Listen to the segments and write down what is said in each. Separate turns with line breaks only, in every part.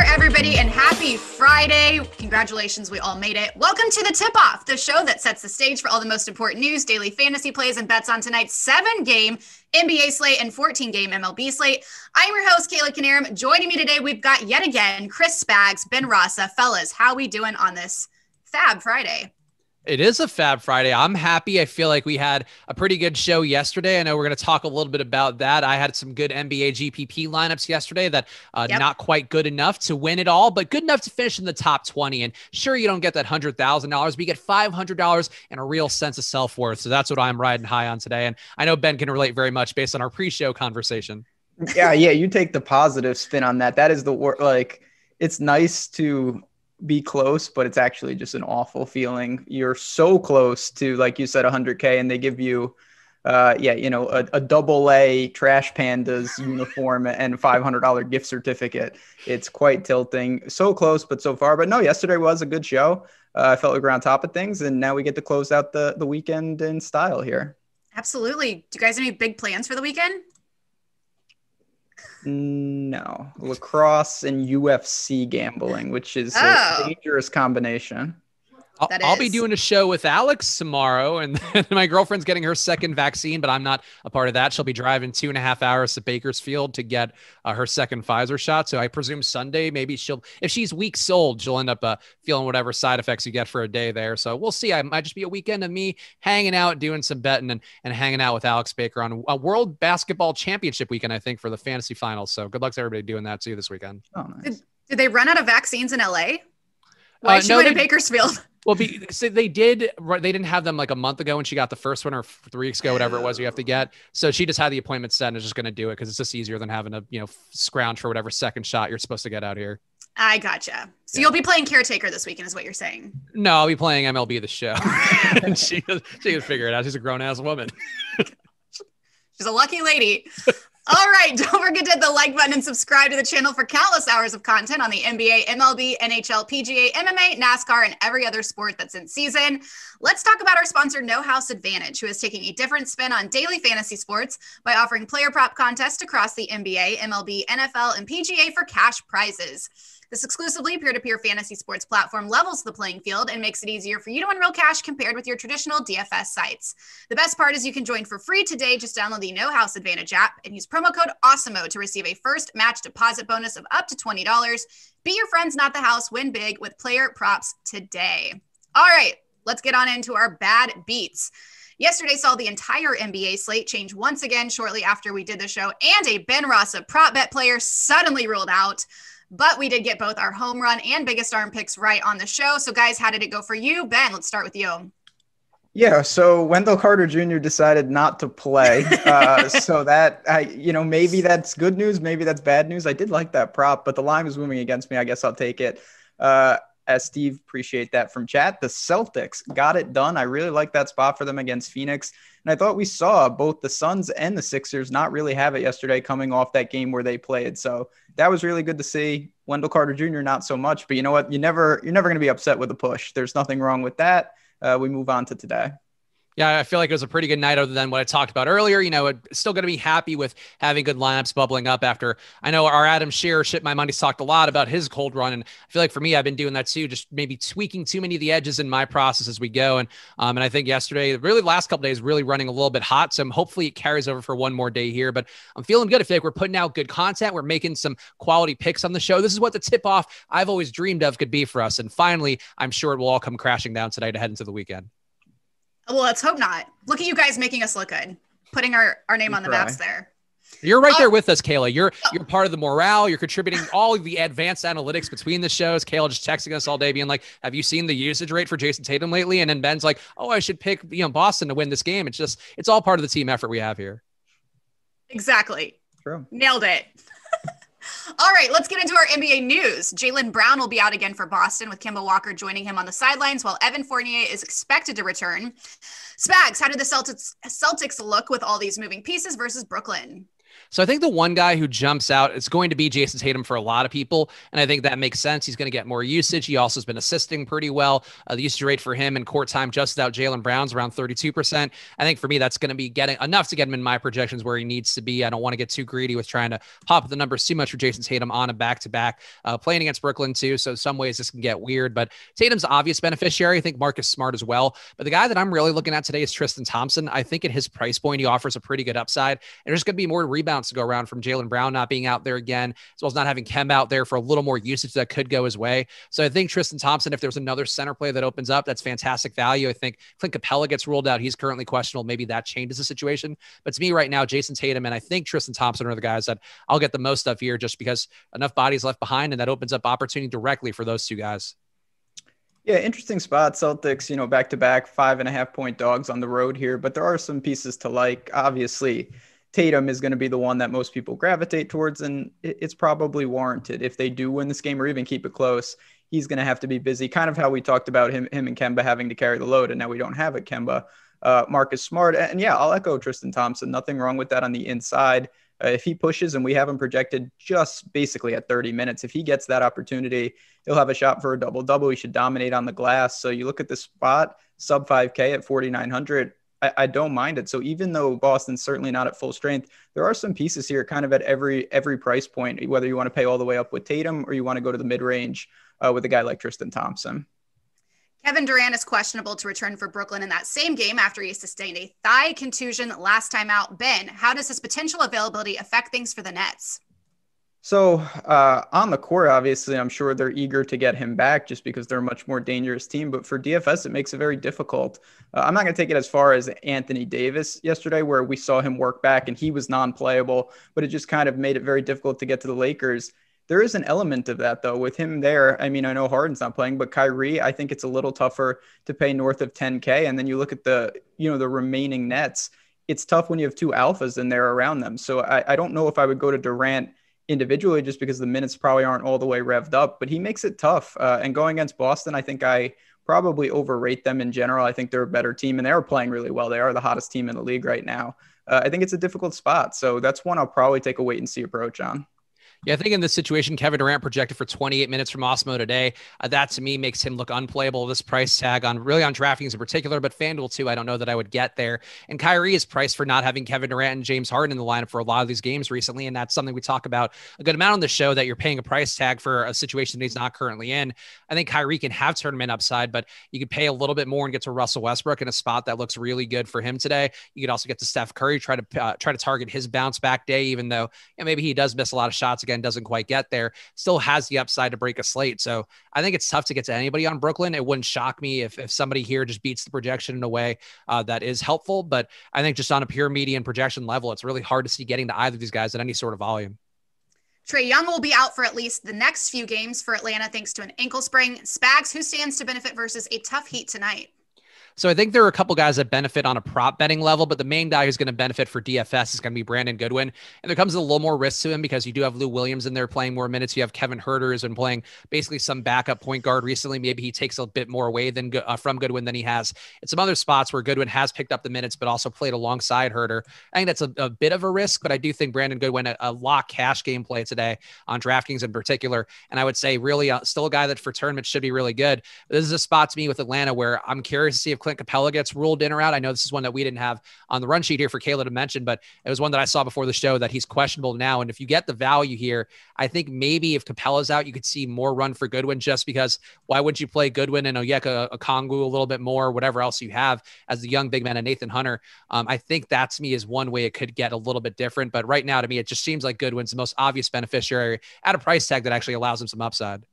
everybody, and happy Friday. Congratulations, we all made it. Welcome to the Tip-Off, the show that sets the stage for all the most important news, daily fantasy plays, and bets on tonight's 7-game NBA slate and 14-game MLB slate. I'm your host, Kayla Knierim. Joining me today, we've got yet again Chris Spags, Ben Rasa. Fellas, how we doing on this Fab Friday?
It is a Fab Friday. I'm happy. I feel like we had a pretty good show yesterday. I know we're going to talk a little bit about that. I had some good NBA GPP lineups yesterday that not quite good enough to win it all, but good enough to finish in the top 20. And sure, you don't get that $100,000, but you get $500 and a real sense of self-worth. So that's what I'm riding high on today. And I know Ben can relate very much based on our pre-show conversation.
Yeah. You take the positive spin on that. That is the word. Like, it's nice to be close, but it's actually just an awful feeling. You're so close to, like you said, 100K, and they give you a double-A Trash Pandas uniform and $500 gift certificate. It's quite tilting. So close, but so far. But no, yesterday was a good show. I felt like we're on top of things, and now we get to close out the weekend in style here.
Absolutely. Do you guys have any big plans for the weekend?
No, lacrosse and UFC gambling, which is a dangerous combination.
I'll be doing a show with Alex tomorrow, and my girlfriend's getting her second vaccine, but I'm not a part of that. She'll be driving 2.5 hours to Bakersfield to get her second Pfizer shot. So I presume Sunday, maybe if she's weeks old, she'll end up feeling whatever side effects you get for a day there. So we'll see. I might just be a weekend of me hanging out, doing some betting and hanging out with Alex Baker on a World Basketball Championship weekend, I think, for the fantasy finals. So good luck to everybody doing that too this weekend.
Oh, nice.
Did they run out of vaccines in LA? Why is she going to Bakersfield?
Well, so they didn't have them like a month ago when she got the first one, or 3 weeks ago, whatever it was you have to get. So she just had the appointment set and is just going to do it because it's just easier than having to, scrounge for whatever second shot you're supposed to get out here.
I gotcha. So you'll be playing caretaker this weekend is what you're saying.
No, I'll be playing MLB The Show. And she can figure it out. She's a grown ass woman.
She's a lucky lady. All right, don't forget to hit the like button and subscribe to the channel for countless hours of content on the NBA, MLB, NHL, PGA, MMA, NASCAR, and every other sport that's in season. Let's talk about our sponsor, No House Advantage, who is taking a different spin on daily fantasy sports by offering player prop contests across the NBA, MLB, NFL, and PGA for cash prizes. This exclusively peer-to-peer fantasy sports platform levels the playing field and makes it easier for you to win real cash compared with your traditional DFS sites. The best part is you can join for free today. Just download the No House Advantage app and use promo code Awesemo to receive a first match deposit bonus of up to $20. Be your friends, not the house. Win big with player props today. All right, let's get on into our bad beats. Yesterday saw the entire NBA slate change once again shortly after we did the show, and a Ben Rasa prop bet player suddenly ruled out. But we did get both our home run and biggest arm picks right on the show. So guys, how did it go for you? Ben, let's start with you.
Yeah, so Wendell Carter Jr. decided not to play. So that, maybe that's good news. Maybe that's bad news. I did like that prop, but the line was moving against me. I guess I'll take it. As Steve, appreciate that from chat. The Celtics got it done. I really like that spot for them against Phoenix. And I thought we saw both the Suns and the Sixers not really have it yesterday coming off that game where they played. So that was really good to see. Wendell Carter Jr. not so much, but you know what? You're never going to be upset with a push. There's nothing wrong with that. We move on to today.
Yeah, I feel like it was a pretty good night other than what I talked about earlier. Still going to be happy with having good lineups bubbling up after. I know our Adam Shearer, Shit My Money's talked a lot about his cold run. And I feel like for me, I've been doing that too, just maybe tweaking too many of the edges in my process as we go. And I think yesterday, really the last couple of days, really running a little bit hot. So hopefully it carries over for one more day here, but I'm feeling good. I feel like we're putting out good content. We're making some quality picks on the show. This is what the tip-off I've always dreamed of could be for us. And finally, I'm sure it will all come crashing down today to head into the weekend.
Well, let's hope not. Look at you guys making us look good, putting our name on the maps there.
You're right there with us, Kayla. You're part of the morale. You're contributing all of the advanced analytics between the shows. Kayla just texting us all day being like, have you seen the usage rate for Jason Tatum lately? And then Ben's like, oh, I should pick Boston to win this game. It's all part of the team effort we have here.
Exactly.
True.
Nailed it. All right, let's get into our NBA news. Jaylen Brown will be out again for Boston, with Kemba Walker joining him on the sidelines, while Evan Fournier is expected to return. Spags, how did the Celtics look with all these moving pieces versus Brooklyn?
So I think the one guy who jumps out is going to be Jason Tatum for a lot of people. And I think that makes sense. He's going to get more usage. He also has been assisting pretty well. The usage rate for him in court time just without Jaylen Brown's around 32%. I think for me, that's going to be getting enough to get him in my projections where he needs to be. I don't want to get too greedy with trying to pop up the numbers too much for Jason Tatum on a back-to-back, playing against Brooklyn too. So some ways this can get weird, but Tatum's obvious beneficiary. I think Marcus Smart as well. But the guy that I'm really looking at today is Tristan Thompson. I think at his price point, he offers a pretty good upside. And there's going to be more rebounds to go around from Jaylen Brown not being out there again, as well as not having Kemba out there for a little more usage that could go his way. So I think Tristan Thompson, if there's another center play that opens up, that's fantastic value. I think Clint Capella gets ruled out. He's currently questionable. Maybe that changes the situation. But to me right now, Jason Tatum and I think Tristan Thompson are the guys that I'll get the most of here just because enough bodies left behind, and that opens up opportunity directly for those two guys.
Yeah, interesting spot. Celtics, back-to-back 5.5-point dogs on the road here, but there are some pieces to like. Obviously, Tatum is going to be the one that most people gravitate towards, and it's probably warranted. If they do win this game or even keep it close, he's going to have to be busy, kind of how we talked about him and Kemba having to carry the load, and now we don't have it, Kemba. Marcus Smart, and yeah, I'll echo Tristan Thompson. Nothing wrong with that on the inside. If he pushes, and we have him projected just basically at 30 minutes, if he gets that opportunity, he'll have a shot for a double-double. He should dominate on the glass. So you look at this spot, sub 5K at 4,900, I don't mind it. So even though Boston's certainly not at full strength, there are some pieces here kind of at every price point, whether you want to pay all the way up with Tatum or you want to go to the mid-range with a guy like Tristan Thompson.
Kevin Durant is questionable to return for Brooklyn in that same game after he sustained a thigh contusion last time out. Ben, how does his potential availability affect things for the Nets?
So on the court, obviously, I'm sure they're eager to get him back just because they're a much more dangerous team. But for DFS, it makes it very difficult. I'm not going to take it as far as Anthony Davis yesterday, where we saw him work back and he was non-playable, but it just kind of made it very difficult to get to the Lakers. There is an element of that, though, with him there. I mean, I know Harden's not playing, but Kyrie, I think it's a little tougher to pay north of 10K. And then you look at the remaining Nets. It's tough when you have two alphas in there around them. So I don't know if I would go to Durant individually just because the minutes probably aren't all the way revved up, but he makes it tough. And going against Boston, I think I probably overrate them in general. I think they're a better team, and they are playing really well. They are the hottest team in the league right now. I think it's a difficult spot. So that's one I'll probably take a wait and see approach on.
Yeah, I think in this situation, Kevin Durant projected for 28 minutes from Awesemo today. That to me makes him look unplayable. This price tag on DraftKings in particular, but FanDuel too. I don't know that I would get there. And Kyrie is priced for not having Kevin Durant and James Harden in the lineup for a lot of these games recently. And that's something we talk about a good amount on the show, that you're paying a price tag for a situation that he's not currently in. I think Kyrie can have tournament upside, but you could pay a little bit more and get to Russell Westbrook in a spot that looks really good for him today. You could also get to Steph Curry, try to target his bounce back day, even though maybe he does miss a lot of shots again, doesn't quite get there, still has the upside to break a slate. So I think it's tough to get to anybody on Brooklyn. It wouldn't shock me if somebody here just beats the projection in a way that is helpful. But I think just on a pure median projection level, it's really hard to see getting to either of these guys at any sort of volume.
Trae Young will be out for at least the next few games for Atlanta thanks to an ankle sprain. Spags, who stands to benefit versus a tough Heat tonight?
So I think there are a couple guys that benefit on a prop betting level, but the main guy who's going to benefit for DFS is going to be Brandon Goodwin. And there comes a little more risk to him because you do have Lou Williams in there playing more minutes. You have Kevin Huerter who's been playing basically some backup point guard recently. Maybe he takes a bit more away from Goodwin than he has in some other spots where Goodwin has picked up the minutes, but also played alongside Huerter. I think that's a bit of a risk, but I do think Brandon Goodwin, a lock cash gameplay today on DraftKings in particular. And I would say really still a guy that for tournaments should be really good. But this is a spot to me with Atlanta where I'm curious to see if Clint Capella gets ruled in or out. I know this is one that we didn't have on the run sheet here for Kayla to mention, but it was one that I saw before the show that he's questionable now. And if you get the value here, I think maybe if Capella's out, you could see more run for Goodwin, just because why would you play Goodwin and Onyeka Okongwu a little bit more, whatever else you have as the young big man and Nathan Hunter. I think that to me is one way it could get a little bit different. But right now to me, it just seems like Goodwin's the most obvious beneficiary at a price tag that actually allows him some upside.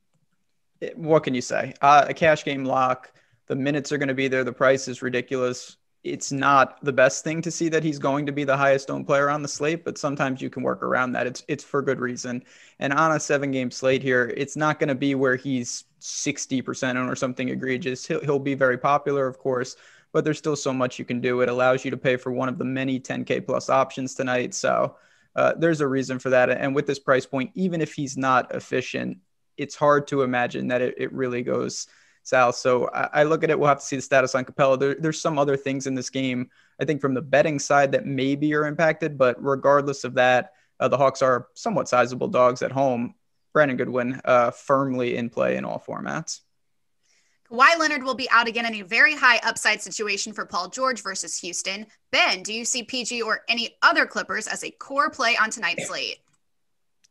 What can you say? A cash game lock. The minutes are going to be there. The price is ridiculous. It's not the best thing to see that he's going to be the highest owned player on the slate, but sometimes you can work around that. It's for good reason. And on a 7-game slate here, it's not going to be where he's 60% owned or something egregious. He'll be very popular, of course, but there's still so much you can do. It allows you to pay for one of the many 10K plus options tonight. So there's a reason for that. And with this price point, even if he's not efficient, it's hard to imagine that it really goes south. So I look at it. We'll have to see the status on Capella. There's some other things in this game, I think, from the betting side that maybe are impacted, but regardless of that, The Hawks are somewhat sizable dogs at home. Brandon Goodwin firmly in play in all formats.
Kawhi Leonard will be out again in a very high upside situation for Paul George versus Houston. Ben, do you see PG or any other Clippers as a core play on tonight's slate?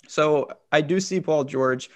So I do see Paul George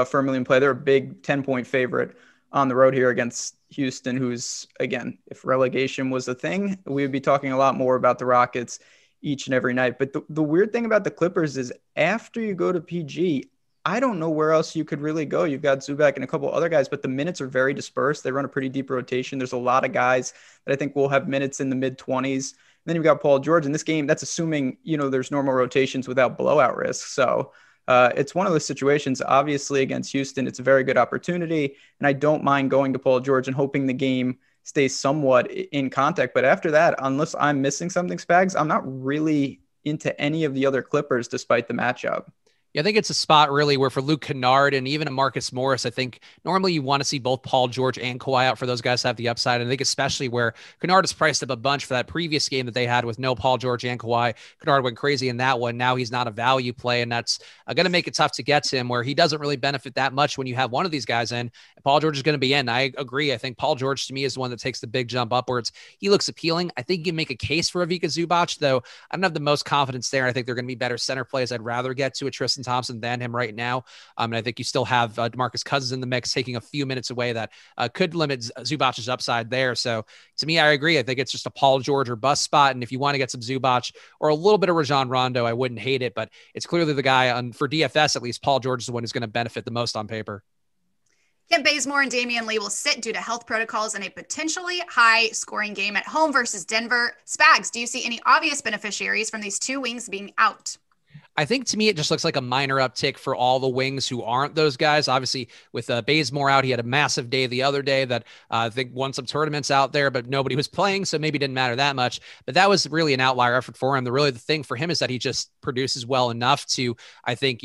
firmly in play. They're a big 10-point favorite on the road here against Houston, who's, again, if relegation was a thing, we would be talking a lot more about the Rockets each and every night. But the weird thing about the Clippers is after you go to PG, I don't know where else you could really go. You've got Zubac and a couple other guys, but the minutes are very dispersed. They run a pretty deep rotation. There's a lot of guys that I think will have minutes in the mid-20s. Then you've got Paul George. In this game, that's assuming, there's normal rotations without blowout risk. So it's one of those situations, obviously, against Houston. It's a very good opportunity, and I don't mind going to Paul George and hoping the game stays somewhat in contact. But after that, unless I'm missing something, Spags, I'm not really into any of the other Clippers despite the matchup.
Yeah, I think it's a spot really where for Luke Kennard and even a Marcus Morris, I think normally you want to see both Paul George and Kawhi out for those guys to have the upside. And I think especially where Kennard is priced up a bunch for that previous game that they had with no Paul George and Kawhi. Kennard went crazy in that one. Now he's not a value play, and that's going to make it tough to get to him where he doesn't really benefit that much when you have one of these guys in. And Paul George is going to be in. I agree. I think Paul George to me is the one that takes the big jump upwards. He looks appealing. I think you can make a case for Ivica Zubac, though I don't have the most confidence there. I think they're going to be better center plays. I'd rather get to a Tristan Thompson than him right now. And I think you still have DeMarcus Cousins in the mix, taking a few minutes away that could limit Zubac's upside there. So to me, I agree. I think it's just a Paul George or bust spot. And if you want to get some Zubac or a little bit of Rajon Rondo, I wouldn't hate it, but it's clearly the guy for DFS, at least Paul George is the one who's going to benefit the most on paper.
Kent Bazemore and Damian Lee will sit due to health protocols in a potentially high-scoring game at home versus Denver. Spags, do you see any obvious beneficiaries from these two wings being out?
I think to me, it just looks like a minor uptick for all the wings who aren't those guys. Obviously, with Bazemore out, he had a massive day the other day that I think won some tournaments out there, but nobody was playing, so maybe it didn't matter that much. But that was really an outlier effort for him. The thing for him is that he just produces well enough to, I think,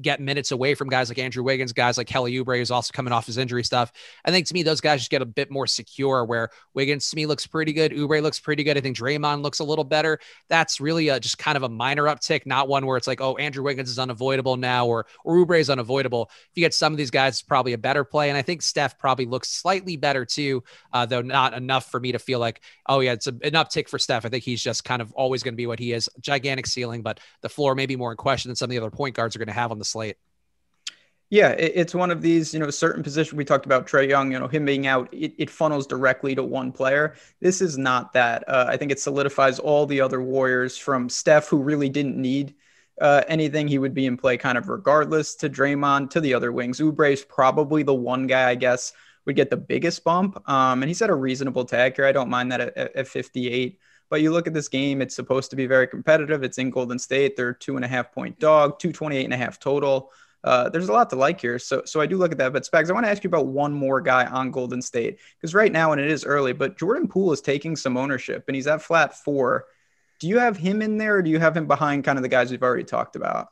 get minutes away from guys like Andrew Wiggins, guys like Kelly Oubre, who's also coming off his injury stuff. I think to me, those guys just get a bit more secure, where Wiggins to me looks pretty good. Oubre looks pretty good. I think Draymond looks a little better. That's really just kind of a minor uptick, not one where it's like, oh, Andrew Wiggins is unavoidable now, or Oubre is unavoidable. If you get some of these guys, it's probably a better play. And I think Steph probably looks slightly better too, though not enough for me to feel like, oh yeah, it's an uptick for Steph. I think he's just kind of always going to be what he is, gigantic ceiling, but the floor may be more in question than some of the other point guards are going to have on the slate.
Yeah, it's one of these, certain position. We talked about Trae Young, him being out, it funnels directly to one player. This is not that. I think it solidifies all the other Warriors from Steph, who really didn't need anything. He would be in play kind of regardless, to Draymond, to the other wings. Oubre is probably the one guy, I guess, would get the biggest bump. And he's at a reasonable tag here. I don't mind that at 58. But you look at this game, it's supposed to be very competitive. It's in Golden State. They're 2.5-point dog, 228.5 total. There's a lot to like here. So I do look at that. But Spags, I want to ask you about one more guy on Golden State, because right now, and it is early, but Jordan Poole is taking some ownership and he's at flat 4. Do you have him in there, or do you have him behind kind of the guys we've already talked about?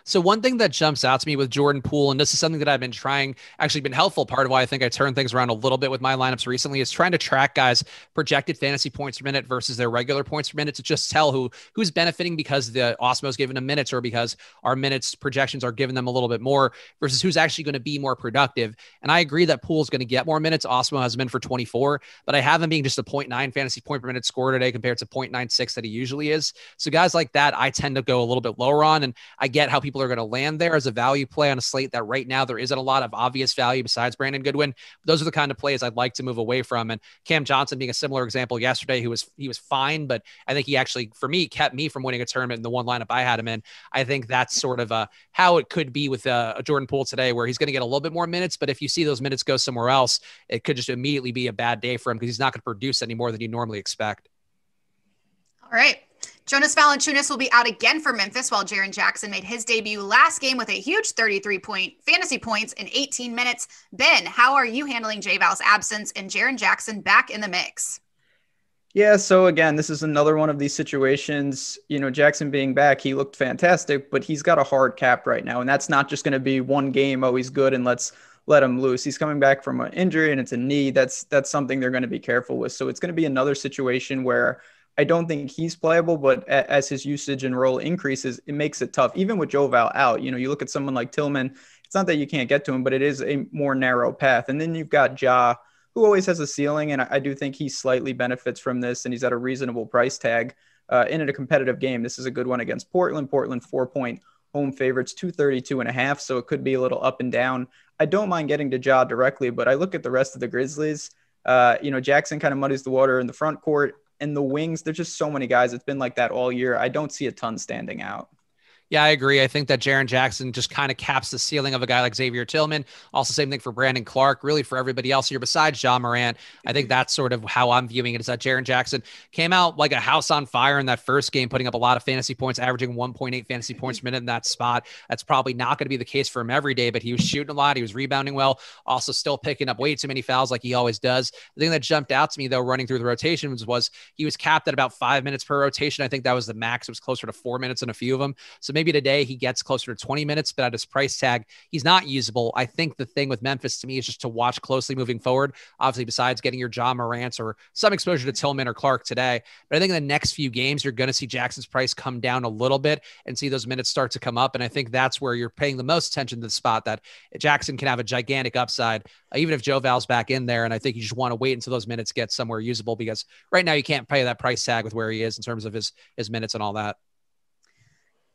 So one thing that jumps out to me with Jordan Poole, and this is something that I've been trying, actually been helpful, part of why I think I turned things around a little bit with my lineups recently, is trying to track guys' projected fantasy points per minute versus their regular points per minute to just tell who's benefiting because the Awesemo's given them minutes, or because our minutes projections are giving them a little bit more, versus who's actually going to be more productive. And I agree that Poole's going to get more minutes. Awesemo has been for 24, but I have him being just a 0.9 fantasy point per minute score today compared to 0.96 that he usually is. So guys like that, I tend to go a little bit lower on, and I get how people are going to land there as a value play on a slate that right now there isn't a lot of obvious value besides Brandon Goodwin. Those are the kind of plays I'd like to move away from. And Cam Johnson being a similar example yesterday, he was fine, but I think he actually, for me, kept me from winning a tournament in the one lineup I had him in. I think that's sort of how it could be with a Jordan Poole today, where he's going to get a little bit more minutes, but if you see those minutes go somewhere else, it could just immediately be a bad day for him because he's not going to produce any more than you normally expect.
All right. Jonas Valanciunas will be out again for Memphis, while Jaren Jackson made his debut last game with a huge 33-point fantasy points in 18 minutes. Ben, how are you handling J-Val's absence and Jaren Jackson back in the mix?
Yeah, so again, this is another one of these situations, Jackson being back, he looked fantastic, but he's got a hard cap right now. And that's not just going to be one game, oh, he's good, and let's let him loose. He's coming back from an injury and it's a knee. That's something they're going to be careful with. So it's going to be another situation where I don't think he's playable, but as his usage and role increases, it makes it tough. Even with Joval out, you look at someone like Tillman, it's not that you can't get to him, but it is a more narrow path. And then you've got Ja, who always has a ceiling, and I do think he slightly benefits from this, and he's at a reasonable price tag in a competitive game. This is a good one against Portland. Portland 4-point home favorites, 232.5, so it could be a little up and down. I don't mind getting to Ja directly, but I look at the rest of the Grizzlies. Jackson kind of muddies the water in the front court, and the wings, there's just so many guys. It's been like that all year. I don't see a ton standing out.
Yeah, I agree. I think that Jaren Jackson just kind of caps the ceiling of a guy like Xavier Tillman. Also, same thing for Brandon Clark, really for everybody else here besides Ja Morant. I think that's sort of how I'm viewing it, is that Jaren Jackson came out like a house on fire in that first game, putting up a lot of fantasy points, averaging 1.8 fantasy points per minute in that spot. That's probably not going to be the case for him every day, but he was shooting a lot. He was rebounding well, also still picking up way too many fouls like he always does. The thing that jumped out to me, though, running through the rotations was he was capped at about 5 minutes per rotation. I think that was the max. It was closer to 4 minutes in a few of them. So maybe today he gets closer to 20 minutes, but at his price tag, he's not usable. I think the thing with Memphis to me is just to watch closely moving forward. Obviously, besides getting your Ja Morants or some exposure to Tillman or Clark today. But I think in the next few games, you're going to see Jackson's price come down a little bit and see those minutes start to come up. And I think that's where you're paying the most attention to the spot that Jackson can have a gigantic upside, even if Joe Val's back in there. And I think you just want to wait until those minutes get somewhere usable, because right now you can't pay that price tag with where he is in terms of his minutes and all that.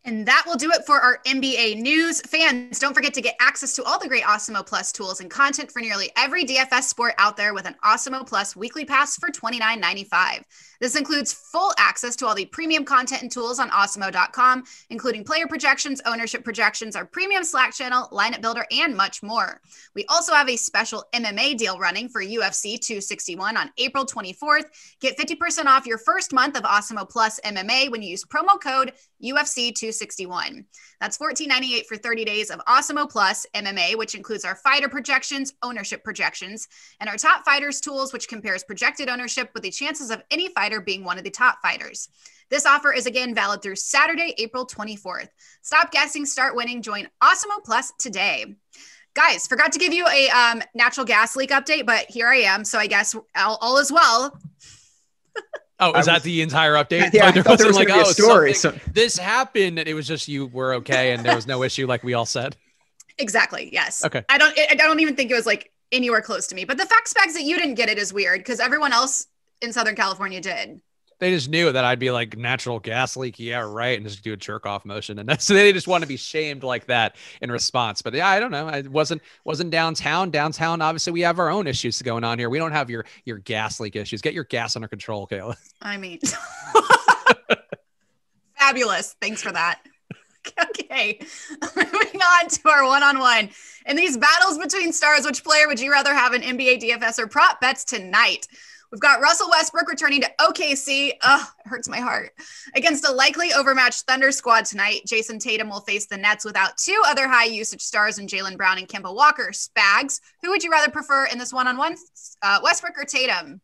And that will do it for our NBA news. Fans, don't forget to get access to all the great Awesemo Plus tools and content for nearly every DFS sport out there with an Awesemo Plus weekly pass for $29.95. This includes full access to all the premium content and tools on Awesemo.com, including player projections, ownership projections, our premium Slack channel, lineup builder, and much more. We also have a special MMA deal running for UFC 261 on April 24th. Get 50% off your first month of Awesemo Plus MMA when you use promo code UFC 261. That's $14.98 for 30 days of Awesemo Plus MMA, which includes our fighter projections, ownership projections, and our top fighters tools, which compares projected ownership with the chances of any fighter being one of the top fighters. This offer is again valid through Saturday, April 24th. Stop guessing, start winning. Join Awesemo Plus today. Guys, forgot to give you a natural gas leak update, but here I am. So I guess all is well.
Oh, is that the entire update?
Yeah, I thought there was like, a story.
This happened, and it was just you were okay, and there was no issue, like we all said.
Exactly. Yes.
Okay.
I don't even think it was like anywhere close to me. But the fact, Spags, that you didn't get it is weird because everyone else in Southern California did.
They just knew that I'd be like, natural gas leak, yeah, right, and just do a jerk off motion, and so they just want to be shamed like that in response. But yeah, I don't know. I wasn't downtown. Downtown, obviously, we have our own issues going on here. We don't have your gas leak issues. Get your gas under control, Kayla.
I mean, fabulous. Thanks for that. Okay, moving on to our one-on-one. In these battles between stars, which player would you rather have in NBA DFS or prop bets tonight? We've got Russell Westbrook returning to OKC. Ugh, it hurts my heart. Against a likely overmatched Thunder squad tonight, Jason Tatum will face the Nets without two other high-usage stars in Jaylen Brown and Kemba Walker. Spags, who would you rather prefer in this one-on-one, Westbrook or Tatum?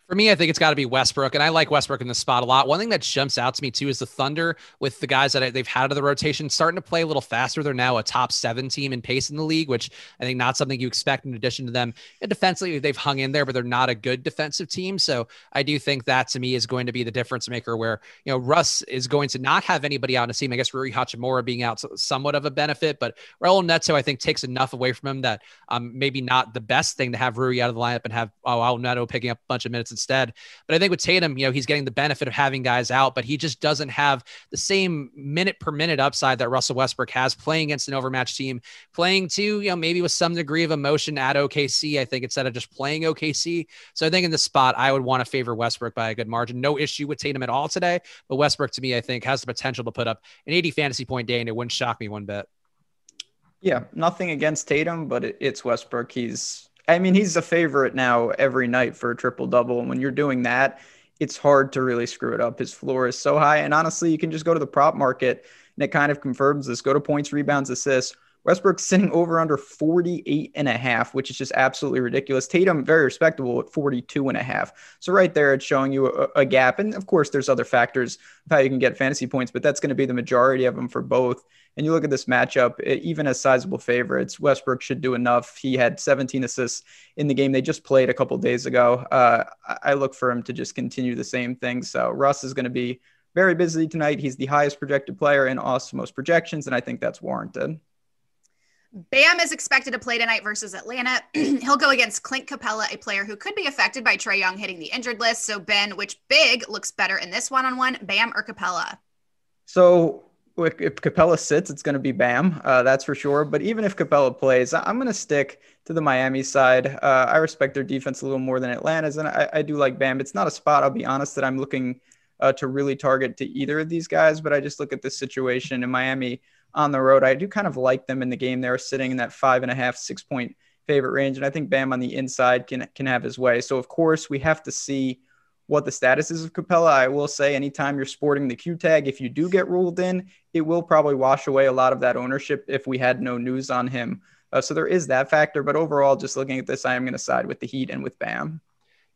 For me, I think it's got to be Westbrook, and I like Westbrook in the spot a lot. One thing that jumps out to me, too, is the Thunder, with the guys that they've had out of the rotation, starting to play a little faster. They're now a top 7 team in pace in the league, which I think not something you expect in addition to them. And defensively, they've hung in there, but they're not a good defensive team. So I do think that, to me, is going to be the difference maker where, Russ is going to not have anybody out in the team. I guess Rui Hachimura being out somewhat of a benefit, but Raul Neto, I think, takes enough away from him that maybe not the best thing to have Rui out of the lineup and have Raul Neto picking up a bunch of minutes instead. But I think with Tatum, he's getting the benefit of having guys out, but he just doesn't have the same minute per minute upside that Russell Westbrook has playing against an overmatched team, playing too, maybe with some degree of emotion at OKC, I think, instead of just playing OKC. So I think in this spot, I would want to favor Westbrook by a good margin. No issue with Tatum at all today, but Westbrook to me, I think, has the potential to put up an 80 fantasy point day, and it wouldn't shock me one bit.
Yeah, nothing against Tatum, but it's Westbrook. He's a favorite now every night for a triple-double. And when you're doing that, it's hard to really screw it up. His floor is so high. And honestly, you can just go to the prop market, and it kind of confirms this. Go to points, rebounds, assists. Westbrook's sitting over under 48.5, which is just absolutely ridiculous. Tatum, very respectable at 42.5. So right there, it's showing you a gap. And of course, there's other factors of how you can get fantasy points, but that's going to be the majority of them for both. And you look at this matchup, even as sizable favorites, Westbrook should do enough. He had 17 assists in the game they just played a couple days ago. I look for him to just continue the same thing. So Russ is going to be very busy tonight. He's the highest projected player in Awesemo's projections, and I think that's warranted.
Bam is expected to play tonight versus Atlanta. He'll go against Clint Capella, a player who could be affected by Trae Young hitting the injured list. So Ben, which big looks better in this one-on-one, Bam or Capella?
So if Capella sits, it's going to be Bam. That's for sure. But even if Capella plays, I'm going to stick to the Miami side. I respect their defense a little more than Atlanta's, and I do like Bam. It's not a spot, I'll be honest, that I'm looking to really target to either of these guys, but I just look at this situation in Miami on the road. I do kind of like them in the game. They're sitting in that 5.5, 6 point favorite range. And I think Bam on the inside can have his way. So of course we have to see what the status is of Capella. I will say anytime you're sporting the Q tag, if you do get ruled in, it will probably wash away a lot of that ownership if we had no news on him. So there is that factor, but overall, just looking at this, I am going to side with the Heat and with Bam.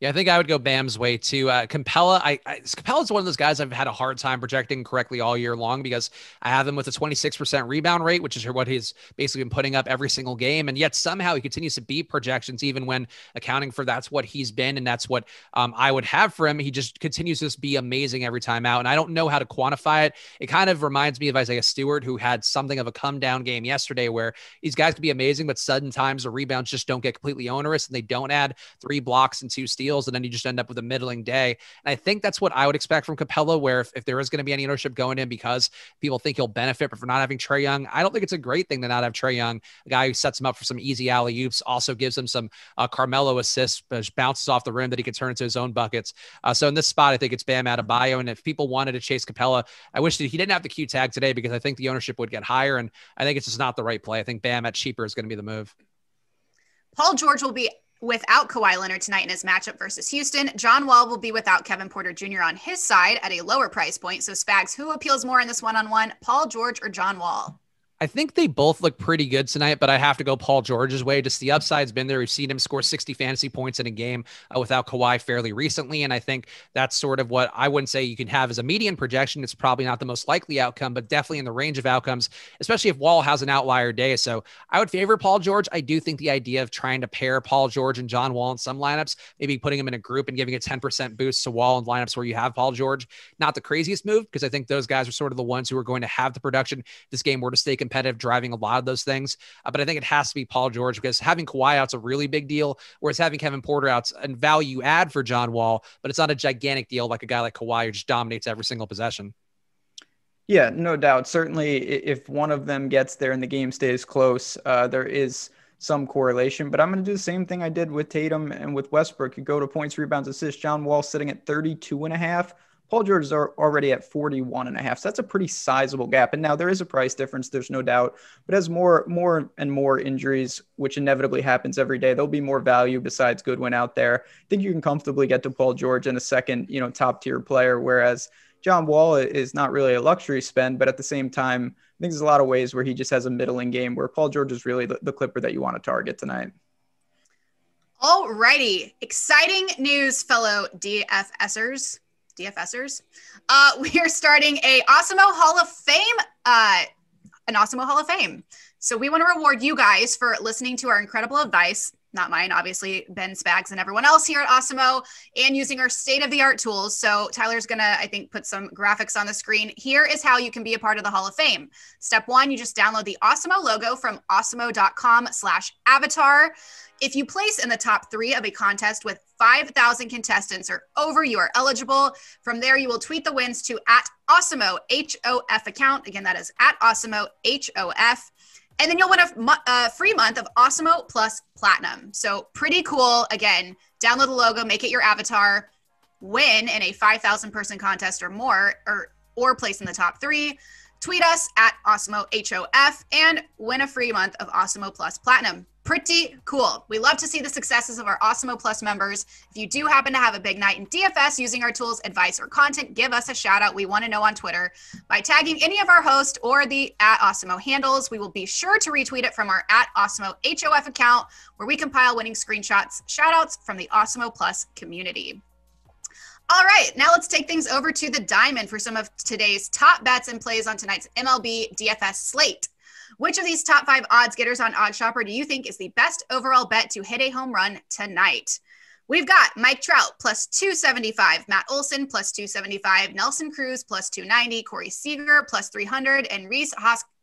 Yeah, I think I would go Bam's way too. Capella, Capella's one of those guys I've had a hard time projecting correctly all year long because I have him with a 26% rebound rate, which is what he's basically been putting up every single game. And yet somehow he continues to beat projections, even when accounting for that's what he's been. And that's what I would have for him. He just continues to just be amazing every time out. And I don't know how to quantify it. It kind of reminds me of Isaiah Stewart, who had something of a come down game yesterday where these guys can be amazing, but sudden times the rebounds just don't get completely onerous and they don't add 3 blocks and 2 steals. And then you just end up with a middling day. And I think that's what I would expect from Capella, where if there is going to be any ownership going in because people think he'll benefit for not having Trae Young, I don't think it's a great thing to not have Trae Young, a guy who sets him up for some easy alley-oops, also gives him some Carmelo assists, bounces off the rim that he can turn into his own buckets. So in this spot, I think it's Bam Adebayo. And if people wanted to chase Capella, I wish that he didn't have the Q tag today because I think the ownership would get higher. And I think it's just not the right play. I think Bam at cheaper is going to be the move.
Paul George will be without Kawhi Leonard tonight in his matchup versus Houston. John Wall will be without Kevin Porter Jr. on his side at a lower price point. So Spags, who appeals more in this one-on-one, Paul George or John Wall?
I think they both look pretty good tonight, but I have to go Paul George's way. Just the upside's been there. We've seen him score 60 fantasy points in a game without Kawhi fairly recently. And I think that's sort of what I wouldn't say you can have as a median projection. It's probably not the most likely outcome, but definitely in the range of outcomes, especially if Wall has an outlier day. So I would favor Paul George. I do think the idea of trying to pair Paul George and John Wall in some lineups, maybe putting them in a group and giving a 10% boost to Wall in lineups where you have Paul George, not the craziest move, because I think those guys are sort of the ones who are going to have the production this game were to stay competitive, driving a lot of those things. But I think it has to be Paul George because having Kawhi out's a really big deal, whereas having Kevin Porter out's a value add for John Wall, but it's not a gigantic deal like a guy like Kawhi who just dominates every single possession.
Yeah, no doubt. Certainly, if one of them gets there and the game stays close, there is some correlation. But I'm going to do the same thing I did with Tatum and with Westbrook. You go to points, rebounds, assists. John Wall sitting at 32.5. Paul George is already at 41.5. So that's a pretty sizable gap. And now there is a price difference. There's no doubt. But as more and more injuries, which inevitably happens every day, there'll be more value besides Goodwin out there. I think you can comfortably get to Paul George and a second, top tier player. Whereas John Wall is not really a luxury spend, but at the same time, I think there's a lot of ways where he just has a middling game where Paul George is really the clipper that you want to target tonight.
All righty. Exciting news, fellow DFSers. We are starting an Awesemo Hall of Fame. So we want to reward you guys for listening to our incredible advice, not mine, obviously, Ben, Spags, and everyone else here at Awesemo, and using our state-of-the-art tools. So Tyler's going to, I think, put some graphics on the screen. Here is how you can be a part of the Hall of Fame. Step 1, you just download the Awesemo logo from awesemo.com/avatar. If you place in the top 3 of a contest with 5,000 contestants or over, you are eligible. From there, you will tweet the wins to @Awesemo HOF account. Again, that is @Awesemo HOF. And then you'll win a free month of Awesemo Plus Platinum. So pretty cool. Again, download the logo, make it your avatar, win in a 5,000 person contest or more, or place in the top 3. Tweet us @Awesemo HOF and win a free month of Awesemo Plus Platinum. Pretty cool. We love to see the successes of our Awesemo Plus members. If you do happen to have a big night in DFS using our tools, advice, or content, give us a shout out. We want to know on Twitter by tagging any of our hosts or the @Awesemo handles. We will be sure to retweet it from our @Awesemo HOF account, where we compile winning screenshots, shout outs from the Awesemo Plus community. All right, now let's take things over to the diamond for some of today's top bets and plays on tonight's MLB DFS slate. Which of these top 5 odds getters on OddsShopper do you think is the best overall bet to hit a home run tonight? We've got Mike Trout plus 275, Matt Olson plus 275, Nelson Cruz plus 290, Corey Seager plus 300, and Rhys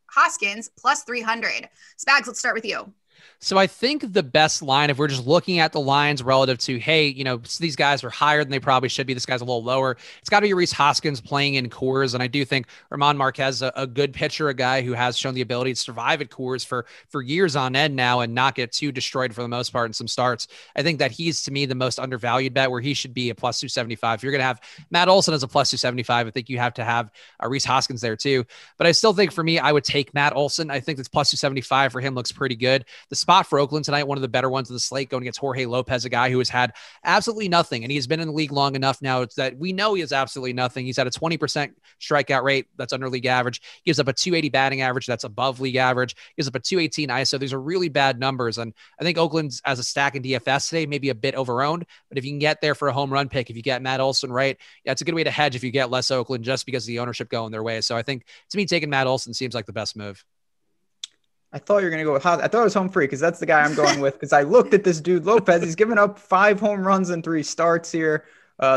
Hoskins plus 300. Spags, let's start with you.
So I think the best line, if we're just looking at the lines relative to, hey, these guys are higher than they probably should be, this guy's a little lower, it's got to be Rhys Hoskins playing in Coors. And I do think Ramon Marquez, a good pitcher, a guy who has shown the ability to survive at Coors for years on end now and not get too destroyed for the most part in some starts. I think that he's, to me, the most undervalued bet, where he should be a plus 275. If you're going to have Matt Olson as a plus 275, I think you have to have Rhys Hoskins there too. But I still think, for me, I would take Matt Olson. I think that's plus 275 for him looks pretty good. The spot for Oakland tonight, one of the better ones of the slate, going against Jorge Lopez, a guy who has had absolutely nothing. And he's been in the league long enough now that we know he has absolutely nothing. He's had a 20% strikeout rate. That's under league average. Gives up a 280 batting average. That's above league average. Gives up a 218 ISO. These are really bad numbers. And I think Oakland's as a stack in DFS today, maybe a bit overowned, but if you can get there for a home run pick, if you get Matt Olson right, yeah, it's a good way to hedge if you get less Oakland just because of the ownership going their way. So I think, to me, taking Matt Olson seems like the best move.
I thought you were going to go with I thought it was home free because that's the guy I'm going with, because I looked at this dude, Lopez. He's given up 5 home runs in 3 starts here.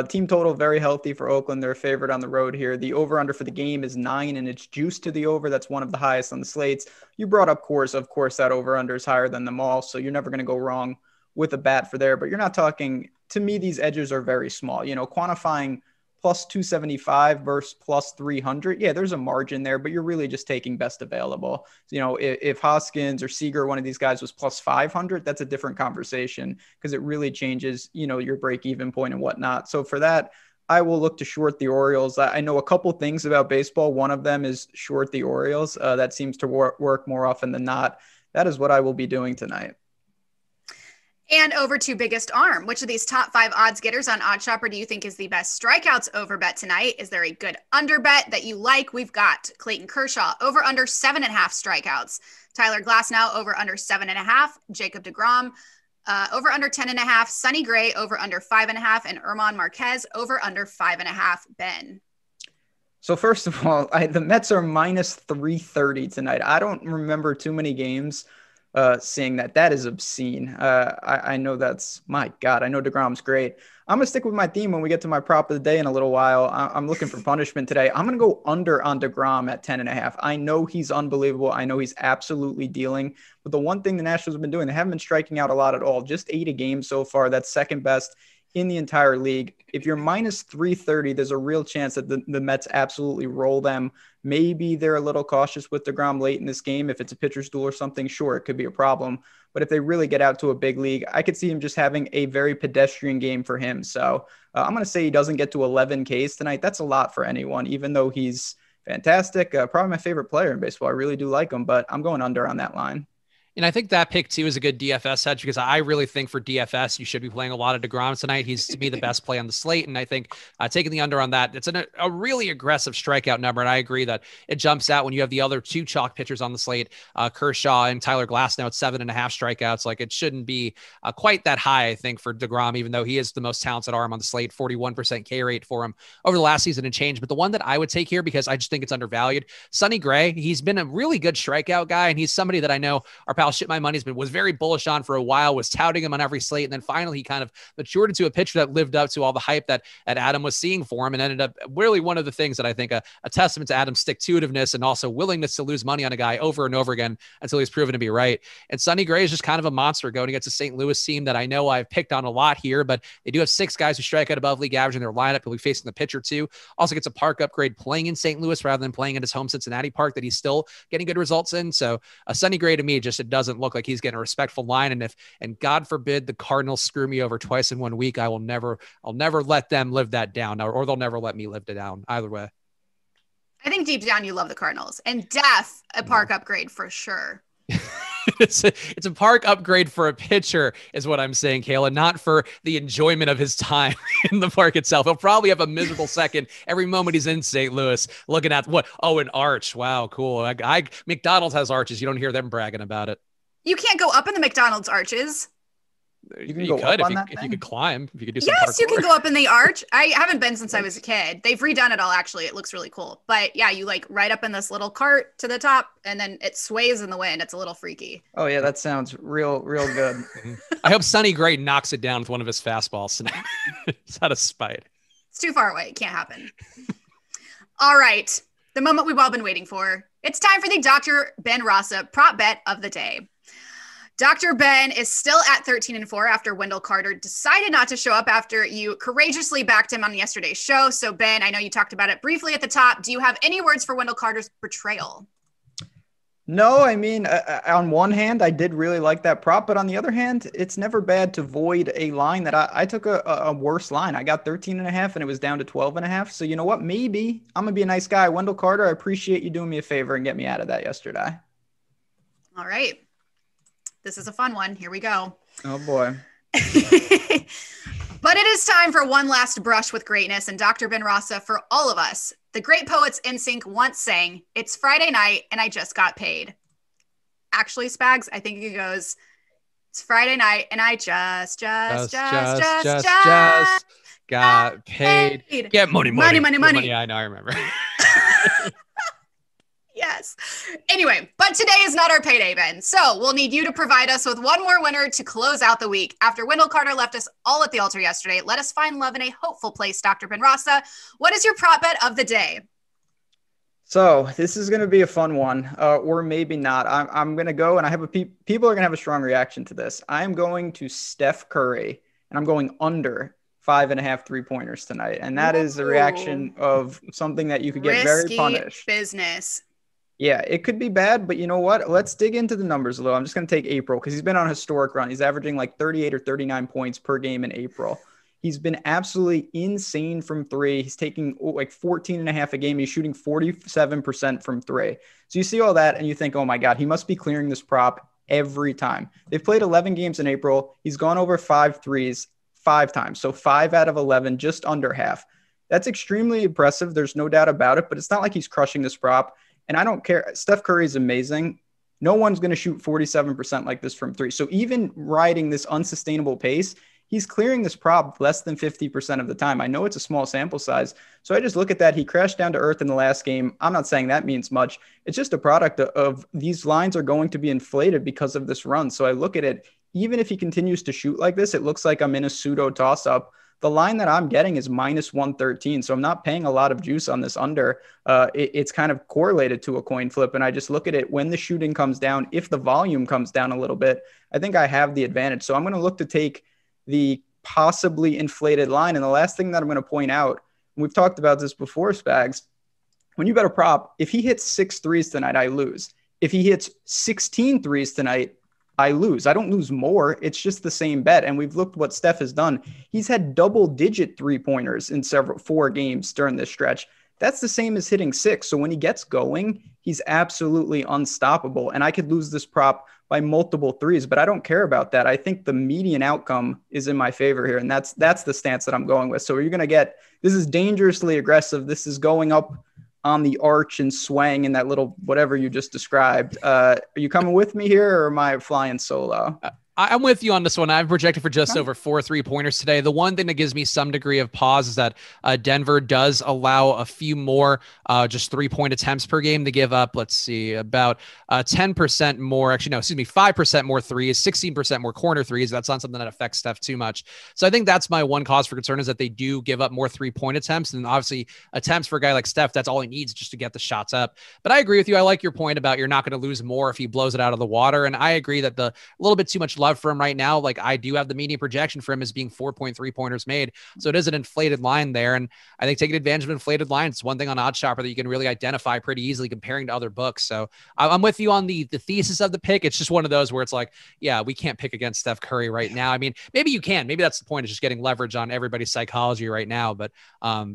Team total very healthy for Oakland. They're favored on the road here. The over-under for the game is 9, and it's juiced to the over. That's one of the highest on the slates. You brought up Coors. Of course, that over-under is higher than them all, so you're never going to go wrong with a bat for there. But you're not talking – to me, these edges are very small. Quantifying – plus 275 versus plus 300. Yeah, there's a margin there, but you're really just taking best available. If Hoskins or Seager, one of these guys, was plus 500, that's a different conversation, because it really changes, your break-even point and whatnot. So for that, I will look to short the Orioles. I know a couple things about baseball. One of them is short the Orioles. That seems to work more often than not. That is what I will be doing tonight.
And over to biggest arm. Which of these top 5 odds getters on OddsShopper do you think is the best strikeouts over bet tonight? Is there a good under bet that you like? We've got Clayton Kershaw over under 7.5 strikeouts. Tyler Glasnow over under 7.5. Jacob deGrom over under 10.5. Sonny Gray over under 5.5. And Ramon Marquez over under 5.5. Ben.
So first of all, the Mets are minus 330 tonight. I don't remember too many games seeing that is obscene. I know that's, my God, I know DeGrom's great. I'm going to stick with my theme when we get to my prop of the day in a little while. I'm looking for punishment today. I'm going to go under on DeGrom at 10.5. I know he's unbelievable. I know he's absolutely dealing. But the one thing the Nationals have been doing, they haven't been striking out a lot at all. Just 8 a game so far. That's second best in the entire league. If you're minus 330, there's a real chance that the Mets absolutely roll them. Maybe they're a little cautious with DeGrom late in this game. If it's a pitcher's duel or something, sure, it could be a problem. But if they really get out to a big league, I could see him just having a very pedestrian game for him. So I'm going to say he doesn't get to 11 Ks tonight. That's a lot for anyone, even though he's fantastic. Probably my favorite player in baseball. I really do like him, but I'm going under on that line.
And I think that pick too is a good DFS hedge, because I really think for DFS, you should be playing a lot of DeGrom tonight. He's, to me, the best play on the slate. And I think taking the under on that, it's a really aggressive strikeout number. And I agree that it jumps out when you have the other 2 chalk pitchers on the slate, Kershaw and Tyler Glasnow at 7.5 strikeouts. Like, it shouldn't be quite that high, I think, for DeGrom, even though he is the most talented arm on the slate, 41% K rate for him over the last season and change. But the one that I would take here, because I just think it's undervalued, Sonny Gray. He's been a really good strikeout guy. And he's somebody that I know our pal Shit My Money's was very bullish on for a while, was touting him on every slate. And then finally he kind of matured into a pitcher that lived up to all the hype that Adam was seeing for him, and ended up really one of the things that I think a testament to Adam's stick-to-itiveness and also willingness to lose money on a guy over and over again until he's proven to be right. And Sonny Gray is just kind of a monster going against a St. Louis team that I know I've picked on a lot here, but they do have 6 guys who strike out above league average in their lineup. He'll be facing the pitcher too. Also gets a park upgrade playing in St. Louis rather than playing in his home Cincinnati park that he's still getting good results in. So a Sonny Gray, to me, just, it doesn't look like he's getting a respectful line. And God forbid the Cardinals screw me over twice in 1 week, I'll never let them live that down, or they'll never let me live it down, either way.
I think deep down you love the Cardinals, and a park upgrade for sure.
It's a park upgrade for a pitcher is what I'm saying, Kayla, not for the enjoyment of his time in the park itself. He'll probably have a miserable second every moment he's in St. Louis looking at an arch. Wow, cool. McDonald's has arches. You don't hear them bragging about it.
You can't go up in the McDonald's arches.
You can go up on that
if you could climb, if you could do some
Yes,
parkour.
you can go up in the arch. I haven't been since I was a kid. They've redone it all, actually. It looks really cool. But yeah, you like ride up in this little cart to the top and then it sways in the wind. It's a little freaky.
Oh yeah, that sounds real good.
I hope Sonny Gray knocks it down with one of his fastballs tonight. It's out of spite.
It's too far away. It can't happen. All right. The moment we've all been waiting for. It's time for the Dr. Ben Rasa prop bet of the day. Dr. Ben is still at 13-4 after Wendell Carter decided not to show up after you courageously backed him on yesterday's show. So Ben, I know you talked about it briefly at the top. Do you have any words for Wendell Carter's betrayal?
No, I mean, on one hand, I did really like that prop, but on the other hand, it's never bad to void a line that I took a worse line. I got 13.5 and it was down to 12.5. So you know what? Maybe I'm going to be a nice guy. Wendell Carter, I appreciate you doing me a favor and get me out of that yesterday.
All right. This is a fun one. Here we go.
Oh boy.
But it is time for one last brush with greatness. And Dr. Ben Rasa, for all of us, the great poets in sync once sang, "It's Friday night and I just got paid." Actually, Spags, I think it goes, "It's Friday night and I just
got paid. Get money. I know, I remember.
Yes. Anyway, but today is not our payday, Ben. So we'll need you to provide us with one more winner to close out the week. After Wendell Carter left us all at the altar yesterday, let us find love in a hopeful place, Dr. Ben Rasa. What is your prop bet of the day?
So this is going to be a fun one, or maybe not. I'm going to go, and I have people are going to have a strong reaction to this. I am going to Steph Curry, and I'm going under 5.5 3-pointers tonight. And that is the reaction of something that you could get very punished.
Business.
Yeah, it could be bad, but you know what? Let's dig into the numbers a little. I'm just going to take April because he's been on a historic run. He's averaging like 38 or 39 points per game in April. He's been absolutely insane from three. He's taking like 14.5 a game. He's shooting 47% from three. So you see all that and you think, oh my God, he must be clearing this prop every time. They've played 11 games in April. He's gone over 5 threes 5 times. So 5 out of 11, just under half. That's extremely impressive. There's no doubt about it, but it's not like he's crushing this prop. And I don't care. Steph Curry is amazing. No one's going to shoot 47% like this from three. So even riding this unsustainable pace, he's clearing this prop less than 50% of the time. I know it's a small sample size. So I just look at that. He crashed down to earth in the last game. I'm not saying that means much. It's just a product of these lines are going to be inflated because of this run. So I look at it, even if he continues to shoot like this, it looks like I'm in a pseudo toss-up. The line that I'm getting is minus 113. So I'm not paying a lot of juice on this under. It's kind of correlated to a coin flip. And I just look at it when the shooting comes down, if the volume comes down a little bit, I think I have the advantage. So I'm going to look to take the possibly inflated line. And the last thing that I'm going to point out, and we've talked about this before, Spags, when you bet a prop, if he hits 6 threes tonight, I lose. If he hits 16 threes tonight, I lose. I don't lose more. It's just the same bet. And we've looked what Steph has done. He's had double-digit 3-pointers in 4 games during this stretch. That's the same as hitting 6. So when he gets going, he's absolutely unstoppable. And I could lose this prop by multiple threes, but I don't care about that. I think the median outcome is in my favor here. And that's the stance that I'm going with. So you're going to get, this is dangerously aggressive. This is going up on the arch and swaying in that little whatever you just described. Are you coming with me here or am I flying solo?
I'm with you on this one. I've projected for just over 4 3-pointers today. The one thing that gives me some degree of pause is that Denver does allow a few more just 3-point attempts per game. They give up, let's see, about 10% more, 5% more threes, 16% more corner threes. That's not something that affects Steph too much. So I think that's my one cause for concern is that they do give up more 3-point attempts. And obviously attempts for a guy like Steph, that's all he needs just to get the shots up. But I agree with you. I like your point about you're not going to lose more if he blows it out of the water. And I agree that the little bit too much love for him right now. Like I do have the median projection for him as being 4.3 pointers made. So it is an inflated line there. And I think taking advantage of inflated lines, it's one thing on OddsShopper that you can really identify pretty easily comparing to other books. So I'm with you on the thesis of the pick. It's just one of those where it's like, yeah, we can't pick against Steph Curry right now. I mean, maybe you can, maybe that's the point, is just getting leverage on everybody's psychology right now. But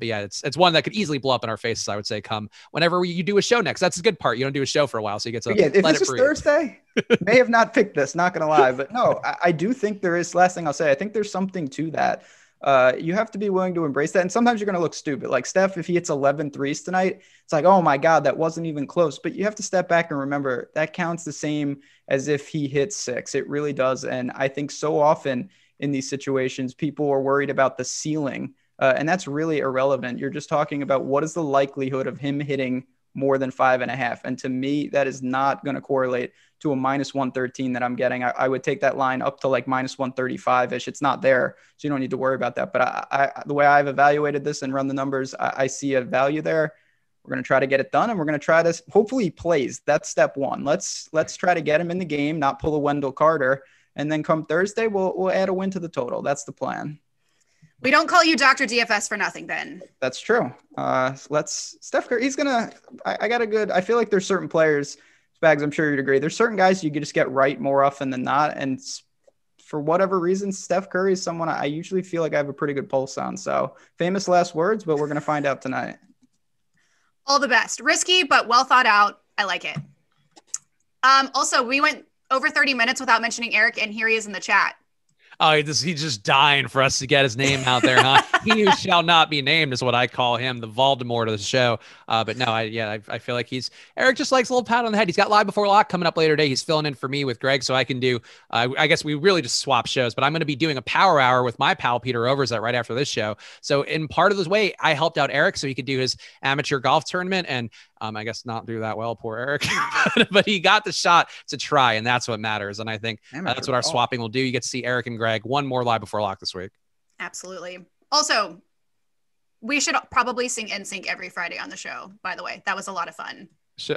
yeah, it's one that could easily blow up in our faces, I would say, come whenever you do a show next. That's a good part. You don't do a show for a while. So you get to
if this was Thursday, may have not picked this, not going to lie, but no, I do think there is, last thing I'll say, I think there's something to that. You have to be willing to embrace that. And sometimes you're going to look stupid. Like Steph, if he hits 11 threes tonight, it's like, oh my God, that wasn't even close. But you have to step back and remember that counts the same as if he hits 6. It really does. And I think so often in these situations. People are worried about the ceiling, and that's really irrelevant. You're just talking about what is the likelihood of him hitting more than 5.5. And to me, that is not going to correlate to a -113 that I'm getting. I would take that line up to like -135-ish. It's not there, so you don't need to worry about that. But the way I've evaluated this and run the numbers, I see a value there. We're going to try to get it done, and we're going to try to hopefully he plays. That's step one. Let's try to get him in the game, not pull a Wendell Carter. And then come Thursday, we'll add a win to the total. That's the plan.
We don't call you Dr. DFS for nothing, Ben.
That's true. Steph Curry, I feel like there's certain players, Spags, I'm sure you'd agree. There's certain guys you could just get right more often than not. And for whatever reason, Steph Curry is someone I usually feel like I have a pretty good pulse on. So famous last words, but we're going to find out tonight.
All the best. Risky, but well thought out. I like it. Also, we went over 30 minutes without mentioning Eric, and here he is in the chat.
Oh, he's just dying for us to get his name out there, huh? He who shall not be named is what I call him, the Voldemort of the show. But no, I feel like Eric just likes a little pat on the head. He's got Live Before Lock coming up later today. He's filling in for me with Greg, so I can do, I guess we really just swap shows, but I'm going to be doing a power hour with my pal, Peter Overzet, right after this show. So in part of this way, I helped out Eric so he could do his amateur golf tournament, and I guess not do that well, poor Eric, but he got the shot to try, and that's what matters. And I think that's what our swapping will do. You get to see Eric and Greg one more Live Before Lock this week.
Absolutely. Also, we should probably sing NSYNC every Friday on the show, by the way. That was a lot of fun.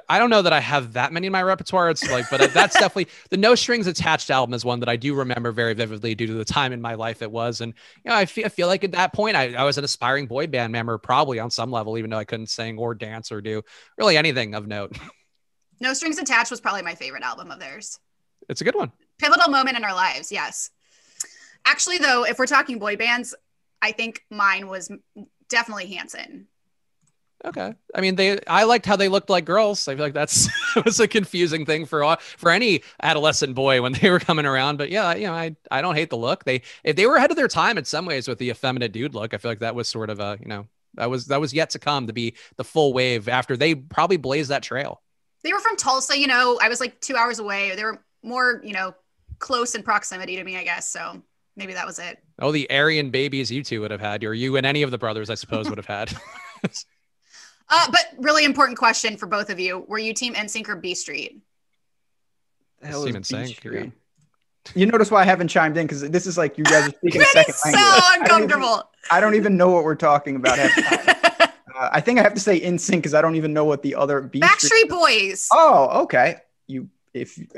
I don't know that I have that many in my repertoire. It's like, but that's definitely the No Strings Attached album is one that I do remember very vividly due to the time in my life it was. And, I feel like at that point I was an aspiring boy band member, probably on some level, even though I couldn't sing or dance or do really anything of note.
No Strings Attached was probably my favorite album of theirs.
It's a good one.
Pivotal moment in our lives. Yes. Actually, though, if we're talking boy bands, I think mine was definitely Hanson. Okay.
I mean, I liked how they looked like girls. I feel like that was a confusing thing for any adolescent boy when they were coming around. But yeah, I don't hate the look. If they were ahead of their time in some ways with the effeminate dude look, I feel like that was sort of that was yet to come to be the full wave after they probably blazed that trail.
They were from Tulsa, I was like 2 hours away. They were more, close in proximity to me, I guess. So maybe that was it.
Oh, the Aryan babies you two would have had, or you and any of the brothers, I suppose, would have had.
But really important question for both of you. Were you team NSYNC or B Street?
Team NSYNC. You notice why I haven't chimed in, because this is like you guys are speaking a second language.
So uncomfortable.
I don't even know what we're talking about. I think I have to say NSYNC because I don't even know what the other
Backstreet Boys.
Oh, okay.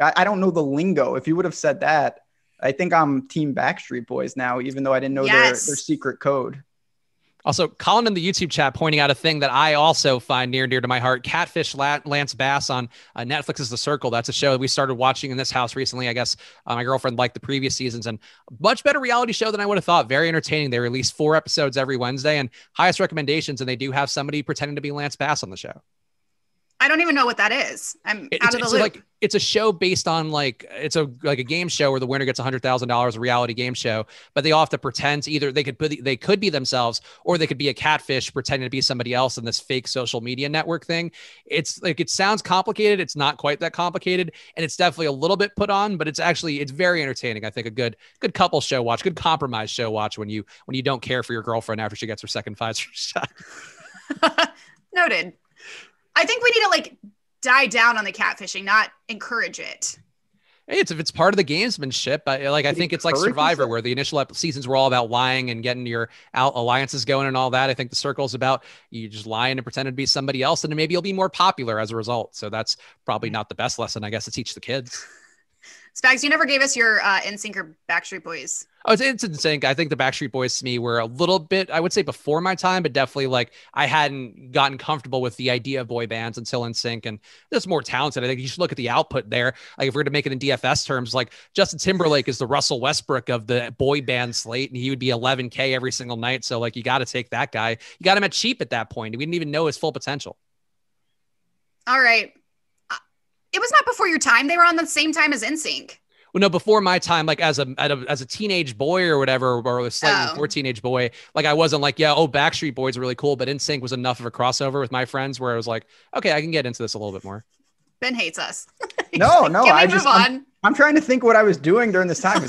I don't know the lingo. If you would have said that, I think I'm team Backstreet Boys now, even though I didn't know their secret code.
Also, Colin in the YouTube chat pointing out a thing that I also find near and dear to my heart. Catfish Lance Bass on Netflix's The Circle. That's a show that we started watching in this house recently. I guess my girlfriend liked the previous seasons, and much better reality show than I would have thought. Very entertaining. They release 4 episodes every Wednesday and highest recommendations, and they do have somebody pretending to be Lance Bass on the show.
I don't even know what that is. I'm out of the loop.
It's a show based on it's a game show where the winner gets $100,000, a reality game show, but they all have to pretend to either they could be themselves or they could be a catfish pretending to be somebody else in this fake social media network thing. It's like, it sounds complicated. It's not quite that complicated. And it's definitely a little bit put on, but it's very entertaining. I think a good couple show watch, good compromise show watch when you don't care for your girlfriend after she gets her second Pfizer shot.
Noted. I think we need to die down on the catfishing, not encourage it.
Hey, if it's part of the gamesmanship, I think it's like Survivor, where the initial seasons were all about lying and getting your alliances going and all that. I think The Circle is about you just lying and pretending to be somebody else, and maybe you'll be more popular as a result. So that's probably not the best lesson, I guess, to teach the kids.
Spags, you never gave us your NSYNC or Backstreet Boys.
Oh, it's NSYNC. I think the Backstreet Boys to me were a little bit, I would say, before my time, but definitely I hadn't gotten comfortable with the idea of boy bands until NSYNC, and just more talented. I think you should look at the output there. If we're to make it in DFS terms, Justin Timberlake is the Russell Westbrook of the boy band slate, and he would be 11K every single night. So you got to take that guy. You got him at cheap at that point. We didn't even know his full potential.
All right. It was not before your time. They were on the same time as NSYNC.
Well, no, before my time, as a teenage boy or whatever, or a slightly before teenage boy, I wasn't Backstreet Boys are really cool, but NSYNC was enough of a crossover with my friends where I was like, okay, I can get into this a little bit more.
Ben hates us.
No,
I'm trying to think what I was doing
during this time.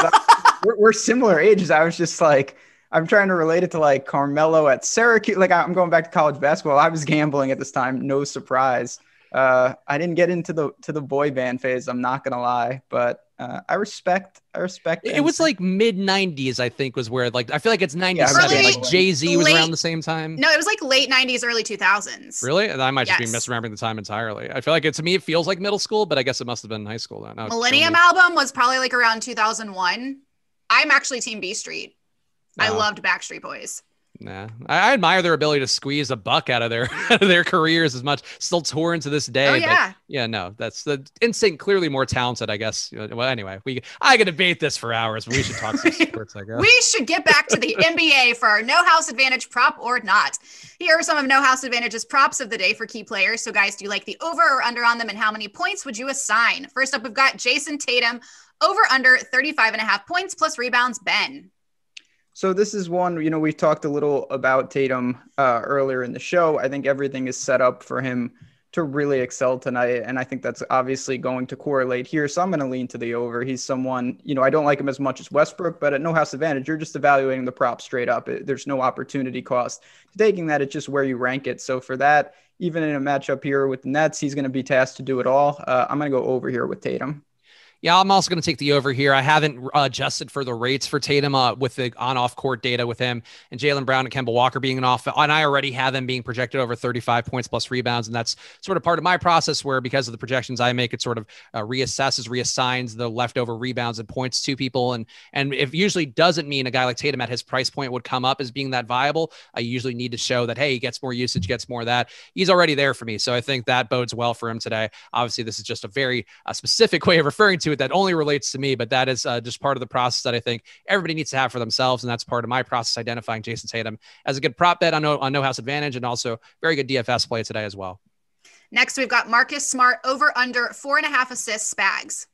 we're similar ages. I was just like, I'm trying to relate it to like Carmelo at Syracuse. Like I'm going back to college basketball. I was gambling at this time. No surprise. I didn't get into the boy band phase. I'm not gonna lie, but I respect.
It was like mid 90s, I think, was where like I feel like it's 97.
Early-
like Jay-Z was
late-
around the same time.
No, it was like late 90s, early 2000s.
Really? And I might just be
Yes.
misremembering the time entirely. I feel like to me it feels like middle school, but I guess it must have been high school then.
Millennium album was probably like around 2001. I'm actually Team B Street. I loved Backstreet Boys.
Nah, I admire their ability to squeeze a buck out of their careers as much. Still touring to this day.
Oh, yeah.
But yeah, no, that's the instinct. Clearly more talented, I guess. Well, anyway, I could debate this for hours, but we should talk some sports, I guess.
We should get back to the NBA for our No House Advantage prop or not. Here are some of No House Advantage's props of the day for key players. So guys, do you like the over or under on them, and how many points would you assign? First up, we've got Jason Tatum, over under 35.5 points plus rebounds. Ben.
So this is one, we talked a little about Tatum earlier in the show. I think everything is set up for him to really excel tonight. And I think that's obviously going to correlate here. So I'm going to lean to the over. He's someone, I don't like him as much as Westbrook, but at No House Advantage, you're just evaluating the prop straight up. There's no opportunity cost to taking that. It's just where you rank it. So for that, even in a matchup here with the Nets, he's going to be tasked to do it all. I'm going to go over here with Tatum.
Yeah, I'm also going to take the over here. I haven't adjusted for the rates for Tatum with the on-off court data with him and Jaylen Brown and Kemba Walker being an off. And I already have them being projected over 35 points plus rebounds. And that's sort of part of my process where because of the projections I make, it sort of reassigns the leftover rebounds and points to people. And it usually doesn't mean a guy like Tatum at his price point would come up as being that viable. I usually need to show that, hey, he gets more usage, gets more of that. He's already there for me. So I think that bodes well for him today. Obviously, this is just a very specific way of referring to it that only relates to me, but that is just part of the process that I think everybody needs to have for themselves. And that's part of my process, identifying Jason Tatum as a good prop bet on No House Advantage and also very good DFS play today as well.
Next, we've got Marcus Smart, over under 4.5 assists. Spags.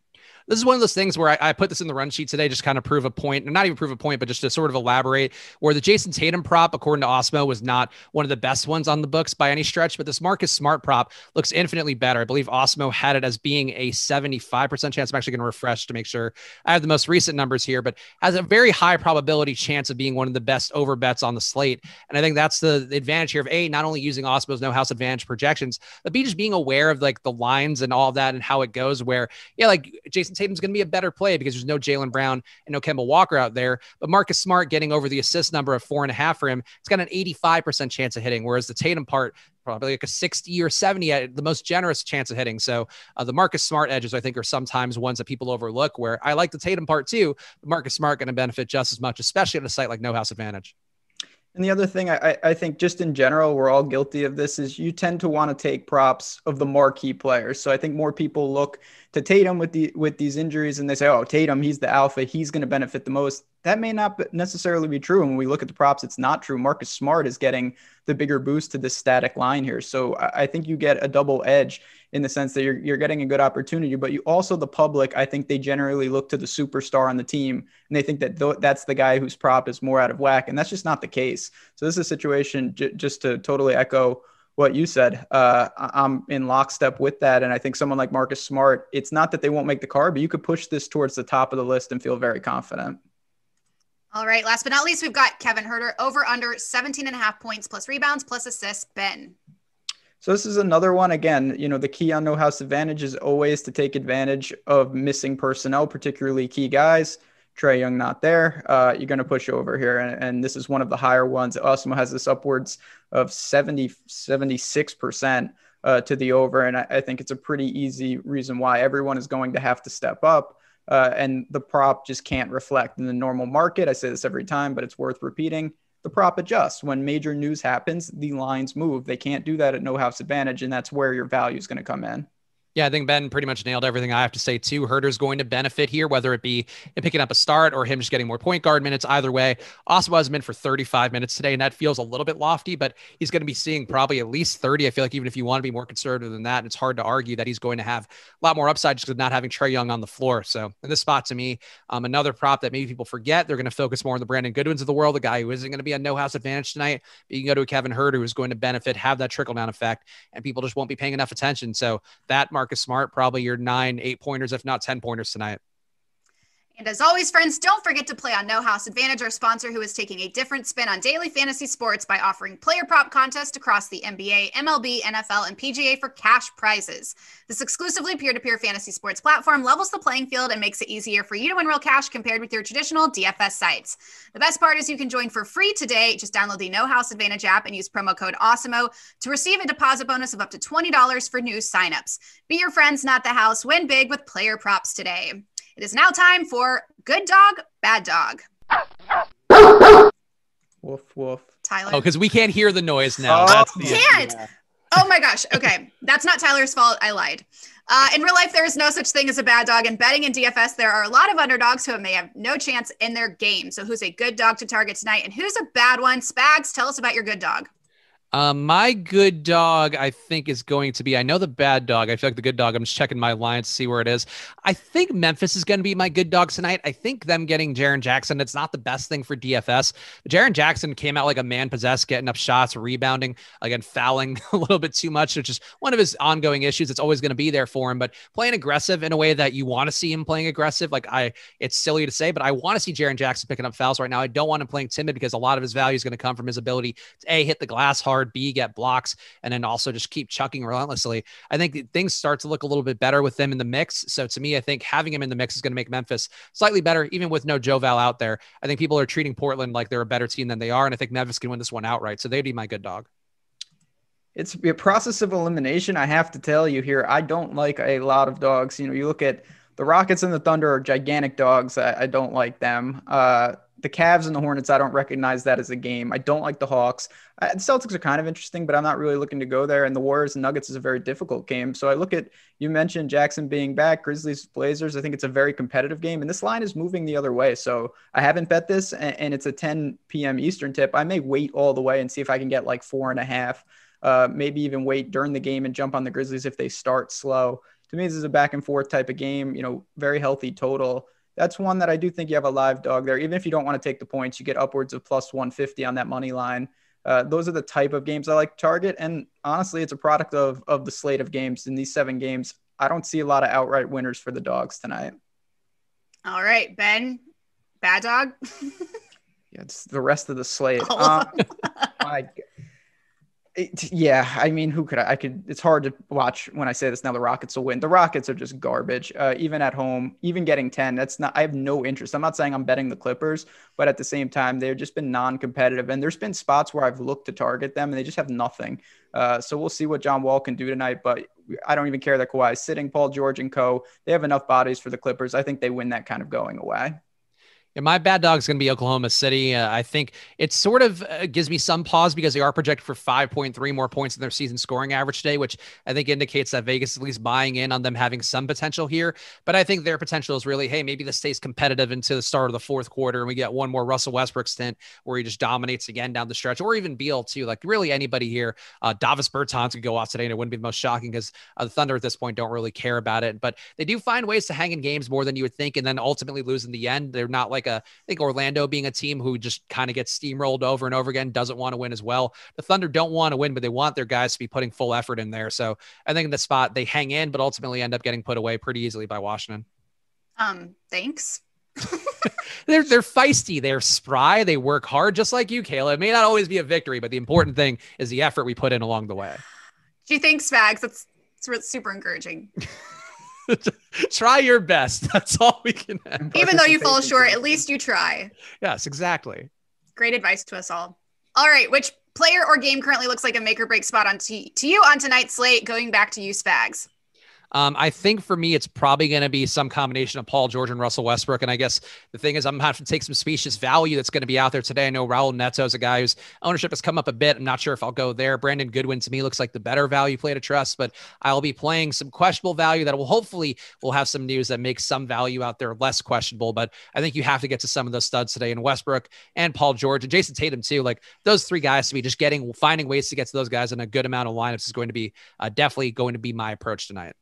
This is one of those things where I put this in the run sheet today, just kind of prove a point, and not even prove a point, but just to sort of elaborate, where the Jason Tatum prop, according to Awesemo, was not one of the best ones on the books by any stretch, but this Marcus Smart prop looks infinitely better. I believe Awesemo had it as being a 75% chance. I'm actually going to refresh to make sure I have the most recent numbers here, but has a very high probability chance of being one of the best over bets on the slate. And I think that's the advantage here of A, not only using Awesemo's No House Advantage projections, but B, just being aware of like the lines and all of that and how it goes where, yeah, like Jason Tatum's going to be a better play because there's no Jaylen Brown and no Kemba Walker out there, but Marcus Smart getting over the assist number of 4.5 for him, it's got an 85% chance of hitting, whereas the Tatum part, probably like a 60 or 70 at the most generous chance of hitting. So the Marcus Smart edges, I think, are sometimes ones that people overlook where I like the Tatum part too, but Marcus Smart going to benefit just as much, especially at a site like No House Advantage.
And the other thing I think just in general, we're all guilty of this, is you tend to want to take props of the marquee players. So I think more people look to Tatum with these injuries and they say, oh, Tatum, he's the alpha, he's going to benefit the most. That may not necessarily be true. And when we look at the props, it's not true. Marcus Smart is getting the bigger boost to this static line here. So I think you get a double edge in the sense that you're getting a good opportunity, but you also, the public, I think they generally look to the superstar on the team and they think that that's the guy whose prop is more out of whack. And that's just not the case. So this is a situation, just to totally echo what you said, I'm in lockstep with that. And I think someone like Marcus Smart, it's not that they won't make the card, but you could push this towards the top of the list and feel very confident.
All right. Last but not least, we've got Kevin Huerter, over under 17.5 points plus rebounds plus assists. Ben.
So this is another one. Again, the key on No House Advantage is always to take advantage of missing personnel, particularly key guys. Trae Young not there. You're going to push over here. And this is one of the higher ones. Awesemo has this upwards of 76% to the over. And I think it's a pretty easy reason why everyone is going to have to step up. And the prop just can't reflect in the normal market. I say this every time, but it's worth repeating. The prop adjusts. When major news happens, the lines move. They can't do that at No House Advantage, and that's where your value is going to come in.
Yeah, I think Ben pretty much nailed everything I have to say too. Huerter's going to benefit here, whether it be in picking up a start or him just getting more point guard minutes. Either way, Awesemo has been for 35 minutes today, and that feels a little bit lofty, but he's going to be seeing probably at least 30. I feel like even if you want to be more conservative than that, it's hard to argue that he's going to have a lot more upside just because not having Trae Young on the floor. So in this spot, to me, another prop that maybe people forget, they're going to focus more on the Brandon Goodwins of the world, the guy who isn't going to be a No House Advantage tonight. But you can go to a Kevin Huerter who's going to benefit, have that trickle down effect, and people just won't be paying enough attention. So that Marcus Smart, probably your 9, 8 pointers, if not 10 pointers tonight.
And as always, friends, don't forget to play on No House Advantage, our sponsor, who is taking a different spin on daily fantasy sports by offering player prop contests across the NBA, MLB, NFL, and PGA for cash prizes. This exclusively peer-to-peer fantasy sports platform levels the playing field and makes it easier for you to win real cash compared with your traditional DFS sites. The best part is you can join for free today. Just download the No House Advantage app and use promo code Awesemo to receive a deposit bonus of up to $20 for new signups. Be your friends, not the house. Win big with player props today. It is now time for Good Dog, Bad Dog.
Woof, woof.
Tyler.
Oh, because we can't hear the noise now.
Oh,
That's the
can't. Oh my gosh. Okay. That's not Tyler's fault. I lied. In real life, there is no such thing as a bad dog. And betting in DFS, there are a lot of underdogs who may have no chance in their game. So who's a good dog to target tonight and who's a bad one? Spags, tell us about your good dog.
My good dog, I think, is going to be, I know the bad dog. I feel like the good dog, I'm just checking my lines to see where it is. I think Memphis is going to be my good dog tonight. I think them getting Jaren Jackson, it's not the best thing for DFS. But Jaren Jackson came out like a man possessed, getting up shots, rebounding, again, fouling a little bit too much, which is one of his ongoing issues. It's always going to be there for him, but playing aggressive in a way that you want to see him playing aggressive. It's silly to say, but I want to see Jaren Jackson picking up fouls right now. I don't want him playing timid because a lot of his value is going to come from his ability to A, hit the glass hard, B, get blocks, and then also just keep chucking relentlessly. I think things start to look a little bit better with them in the mix. So to me, I think having him in the mix is going to make Memphis slightly better, even with no Joe Val out there. I think people are treating Portland like they're a better team than they are, and I think Memphis can win this one outright. So they'd be my good dog.
It's a process of elimination. I have to tell you here, I don't like a lot of dogs. You know, you look at the Rockets and the Thunder are gigantic dogs. I don't like them. The Cavs and the Hornets, I don't recognize that as a game. I don't like the Hawks. The Celtics are kind of interesting, but I'm not really looking to go there. And the Warriors and Nuggets is a very difficult game. So I look at, you mentioned Jackson being back, Grizzlies, Blazers. I think it's a very competitive game. And this line is moving the other way. So I haven't bet this, and it's a 10 p.m. Eastern tip. I may wait all the way and see if I can get like 4.5, maybe even wait during the game and jump on the Grizzlies if they start slow. To me, this is a back and forth type of game, you know, very healthy total. That's one that I do think you have a live dog there. Even if you don't want to take the points, you get upwards of plus 150 on that money line. Those are the type of games I like to target. And honestly, it's a product of the slate of games. In these 7 games, I don't see a lot of outright winners for the dogs tonight.
All right, Ben, bad dog.
Yeah, it's the rest of the slate.
Yeah,
I mean, who could I could, it's hard to watch when I say this now, the Rockets will win. The Rockets are just garbage. Even at home, even getting 10, I have no interest. I'm not saying I'm betting the Clippers, but at the same time, they've just been non-competitive. And there's been spots where I've looked to target them and they just have nothing. So we'll see what John Wall can do tonight, but I don't even care that Kawhi is sitting. Paul George and co, they have enough bodies for the Clippers. I think they win that kind of going away.
Yeah, my bad dog is going to be Oklahoma City. I think it sort of gives me some pause because they are projected for 5.3 more points in their season scoring average today, which I think indicates that Vegas is at least buying in on them having some potential here. But I think their potential is really, hey, maybe this stays competitive until the start of the fourth quarter and we get one more Russell Westbrook stint where he just dominates again down the stretch, or even Beal too. Like really anybody here. Davis Bertans could go off today and it wouldn't be the most shocking because the Thunder at this point don't really care about it. But they do find ways to hang in games more than you would think and then ultimately lose in the end. They're not like I think Orlando being a team who just kind of gets steamrolled over and over again, doesn't want to win as well. The Thunder don't want to win, but they want their guys to be putting full effort in there. So I think in the spot they hang in, but ultimately end up getting put away pretty easily by Washington.
Thanks.
They're feisty. They're spry. They work hard, just like you, Kayla. It may not always be a victory, but the important thing is the effort we put in along the way.
Do you think, Spags? That's super encouraging.
Try your best. That's all we can have.
Even though you fall short, at least you try.
Yes, exactly.
Great advice to us all. All right. Which player or game currently looks like a make or break spot to you on tonight's slate? Going back to you, Spags.
I think for me, it's probably going to be some combination of Paul George and Russell Westbrook. And I guess the thing is I'm going to have to take some specious value that's going to be out there today. I know Raul Neto is a guy whose ownership has come up a bit. I'm not sure if I'll go there. Brandon Goodwin to me looks like the better value play to trust, but I'll be playing some questionable value that will hopefully we'll have some news that makes some value out there less questionable. But I think you have to get to some of those studs today in Westbrook and Paul George and Jason Tatum too. Like those 3 guys to be just finding ways to get to those guys in a good amount of lineups is going to be definitely going to be my approach tonight.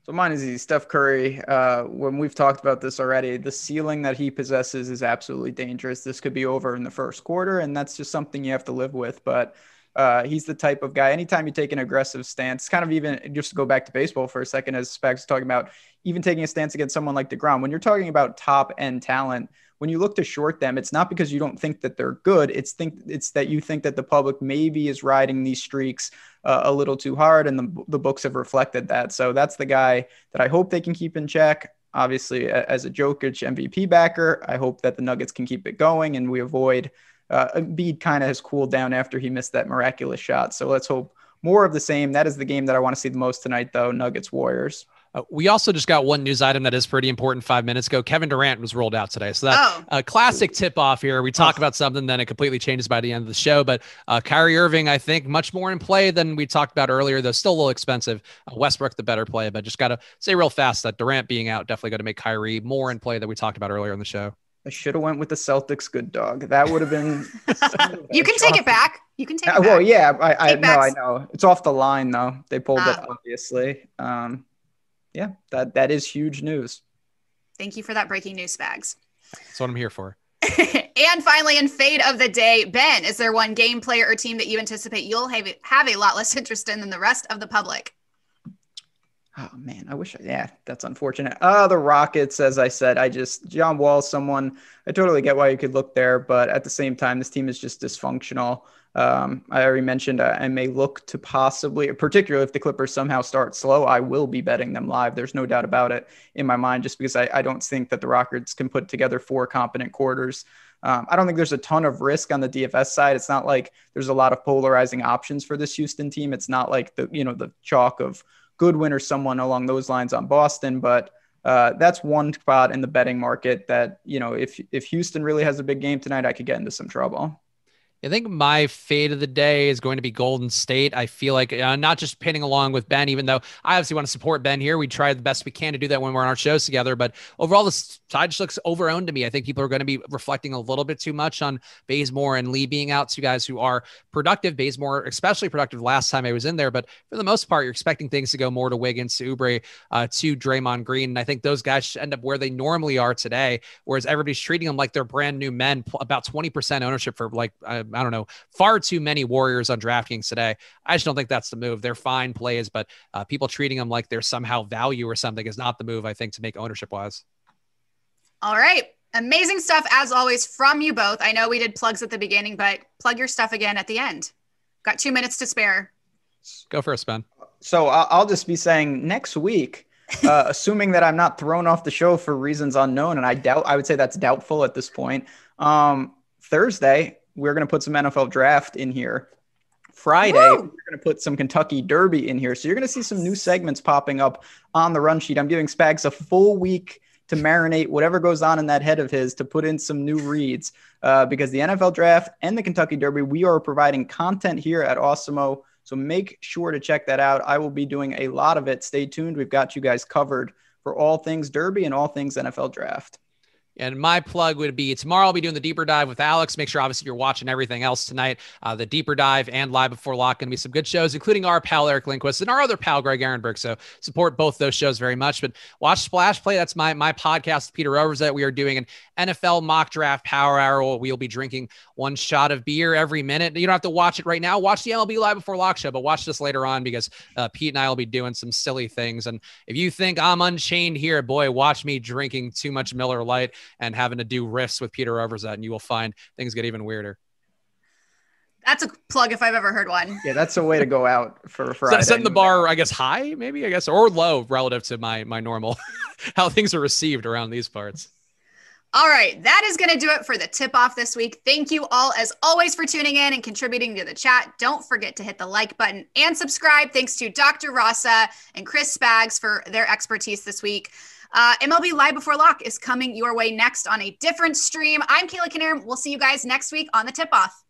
So mine is easy. Steph Curry, when we've talked about this already, the ceiling that he possesses is absolutely dangerous. This could be over in the first quarter, and that's just something you have to live with. But He's the type of guy, anytime you take an aggressive stance, kind of even just to go back to baseball for a second, as Spags was talking about, even taking a stance against someone like DeGrom, when you're talking about top end talent, when you look to short them, it's not because you don't think that they're good. It's that you think that the public maybe is riding these streaks a little too hard, and the books have reflected that. So that's the guy that I hope they can keep in check. Obviously, as a Jokic MVP backer, I hope that the Nuggets can keep it going and we avoid Embiid kind of has cooled down after he missed that miraculous shot. So let's hope more of the same. That is the game that I want to see the most tonight, though. Nuggets Warriors.
We also just got one news item that is pretty important 5 minutes ago. Kevin Durant was rolled out today. So that's a classic tip off here. We talk about something, then it completely changes by the end of the show. But Kyrie Irving, I think, much more in play than we talked about earlier, though still a little expensive. Westbrook, the better play. But just got to say real fast that Durant being out definitely going to make Kyrie more in play than we talked about earlier in the show.
I should have went with the Celtics good dog. That would have been.
You can take it back. You can take it back.
Well, yeah, I know. It's off the line, though. They pulled it, obviously. Yeah, that is huge news.
Thank you for that breaking news, Spags.
That's what I'm here for.
And finally, in fade of the day, Ben, is there one game, player, or team that you anticipate you'll have a lot less interest in than the rest of the public?
Oh, man, that's unfortunate. The Rockets, as I said, John Wall, someone, I totally get why you could look there, but at the same time, this team is just dysfunctional. I already mentioned I may look to possibly, particularly if the Clippers somehow start slow, I will be betting them live. There's no doubt about it in my mind, just because I don't think that the Rockets can put together 4 competent quarters. I don't think there's a ton of risk on the DFS side. It's not like there's a lot of polarizing options for this Houston team. It's not like the chalk of Goodwin or someone along those lines on Boston, but that's one spot in the betting market that, if Houston really has a big game tonight, I could get into some trouble.
I think my fade of the day is going to be Golden State. I feel like not just pinning along with Ben, even though I obviously want to support Ben here. We try the best we can to do that when we're on our shows together. But overall, the side just looks overowned to me. I think people are going to be reflecting a little bit too much on Bazemore and Lee being out, 2 guys who are productive. Bazemore, especially productive last time I was in there. But for the most part, you're expecting things to go more to Wiggins, to Oubre, to Draymond Green. And I think those guys should end up where they normally are today, whereas everybody's treating them like they're brand new men, about 20% ownership for I don't know, far too many Warriors on DraftKings today. I just don't think that's the move. They're fine plays, but people treating them like they're somehow value or something is not the move, I think, to make ownership wise. All
right. Amazing stuff, as always, from you both. I know we did plugs at the beginning, but plug your stuff again at the end. Got 2 minutes to spare.
Go for a spin.
So I'll just be saying next week, assuming that I'm not thrown off the show for reasons unknown, and I would say that's doubtful at this point. Thursday, we're going to put some NFL draft in here. Friday, we're going to put some Kentucky Derby in here. So you're going to see some new segments popping up on the run sheet. I'm giving Spags a full week to marinate whatever goes on in that head of his, to put in some new reads, because the NFL draft and the Kentucky Derby, we are providing content here at Awesemo. So make sure to check that out. I will be doing a lot of it. Stay tuned. We've got you guys covered for all things Derby and all things NFL draft.
And my plug would be tomorrow I'll be doing the deeper dive with Alex. Make sure, obviously, you're watching everything else tonight. The deeper dive and live before lock, going to be some good shows, including our pal Eric Lindquist and our other pal Greg Ehrenberg. So support both those shows very much. But watch Splash Play. That's my podcast, Peter Rovers, that we are doing an NFL mock draft power hour. We'll be drinking 1 shot of beer every minute. You don't have to watch it right now. Watch the MLB live before lock show, but watch this later on, because Pete and I will be doing some silly things. And if you think I'm unchained here, boy, watch me drinking too much Miller Lite and having to do riffs with Peter Overzet, and you will find things get even weirder.
That's a plug if I've ever heard one.
Yeah, that's a way to go out for Friday.
Setting the bar, I guess, high, maybe, or low relative to my normal, how things are received around these parts.
All right, that is going to do it for the tip-off this week. Thank you all, as always, for tuning in and contributing to the chat. Don't forget to hit the like button and subscribe. Thanks to Dr. Rasa and Chris Spags for their expertise this week. MLB Live Before Lock is coming your way next on a different stream. I'm Kayla Knierim. We'll see you guys next week on the tip-off.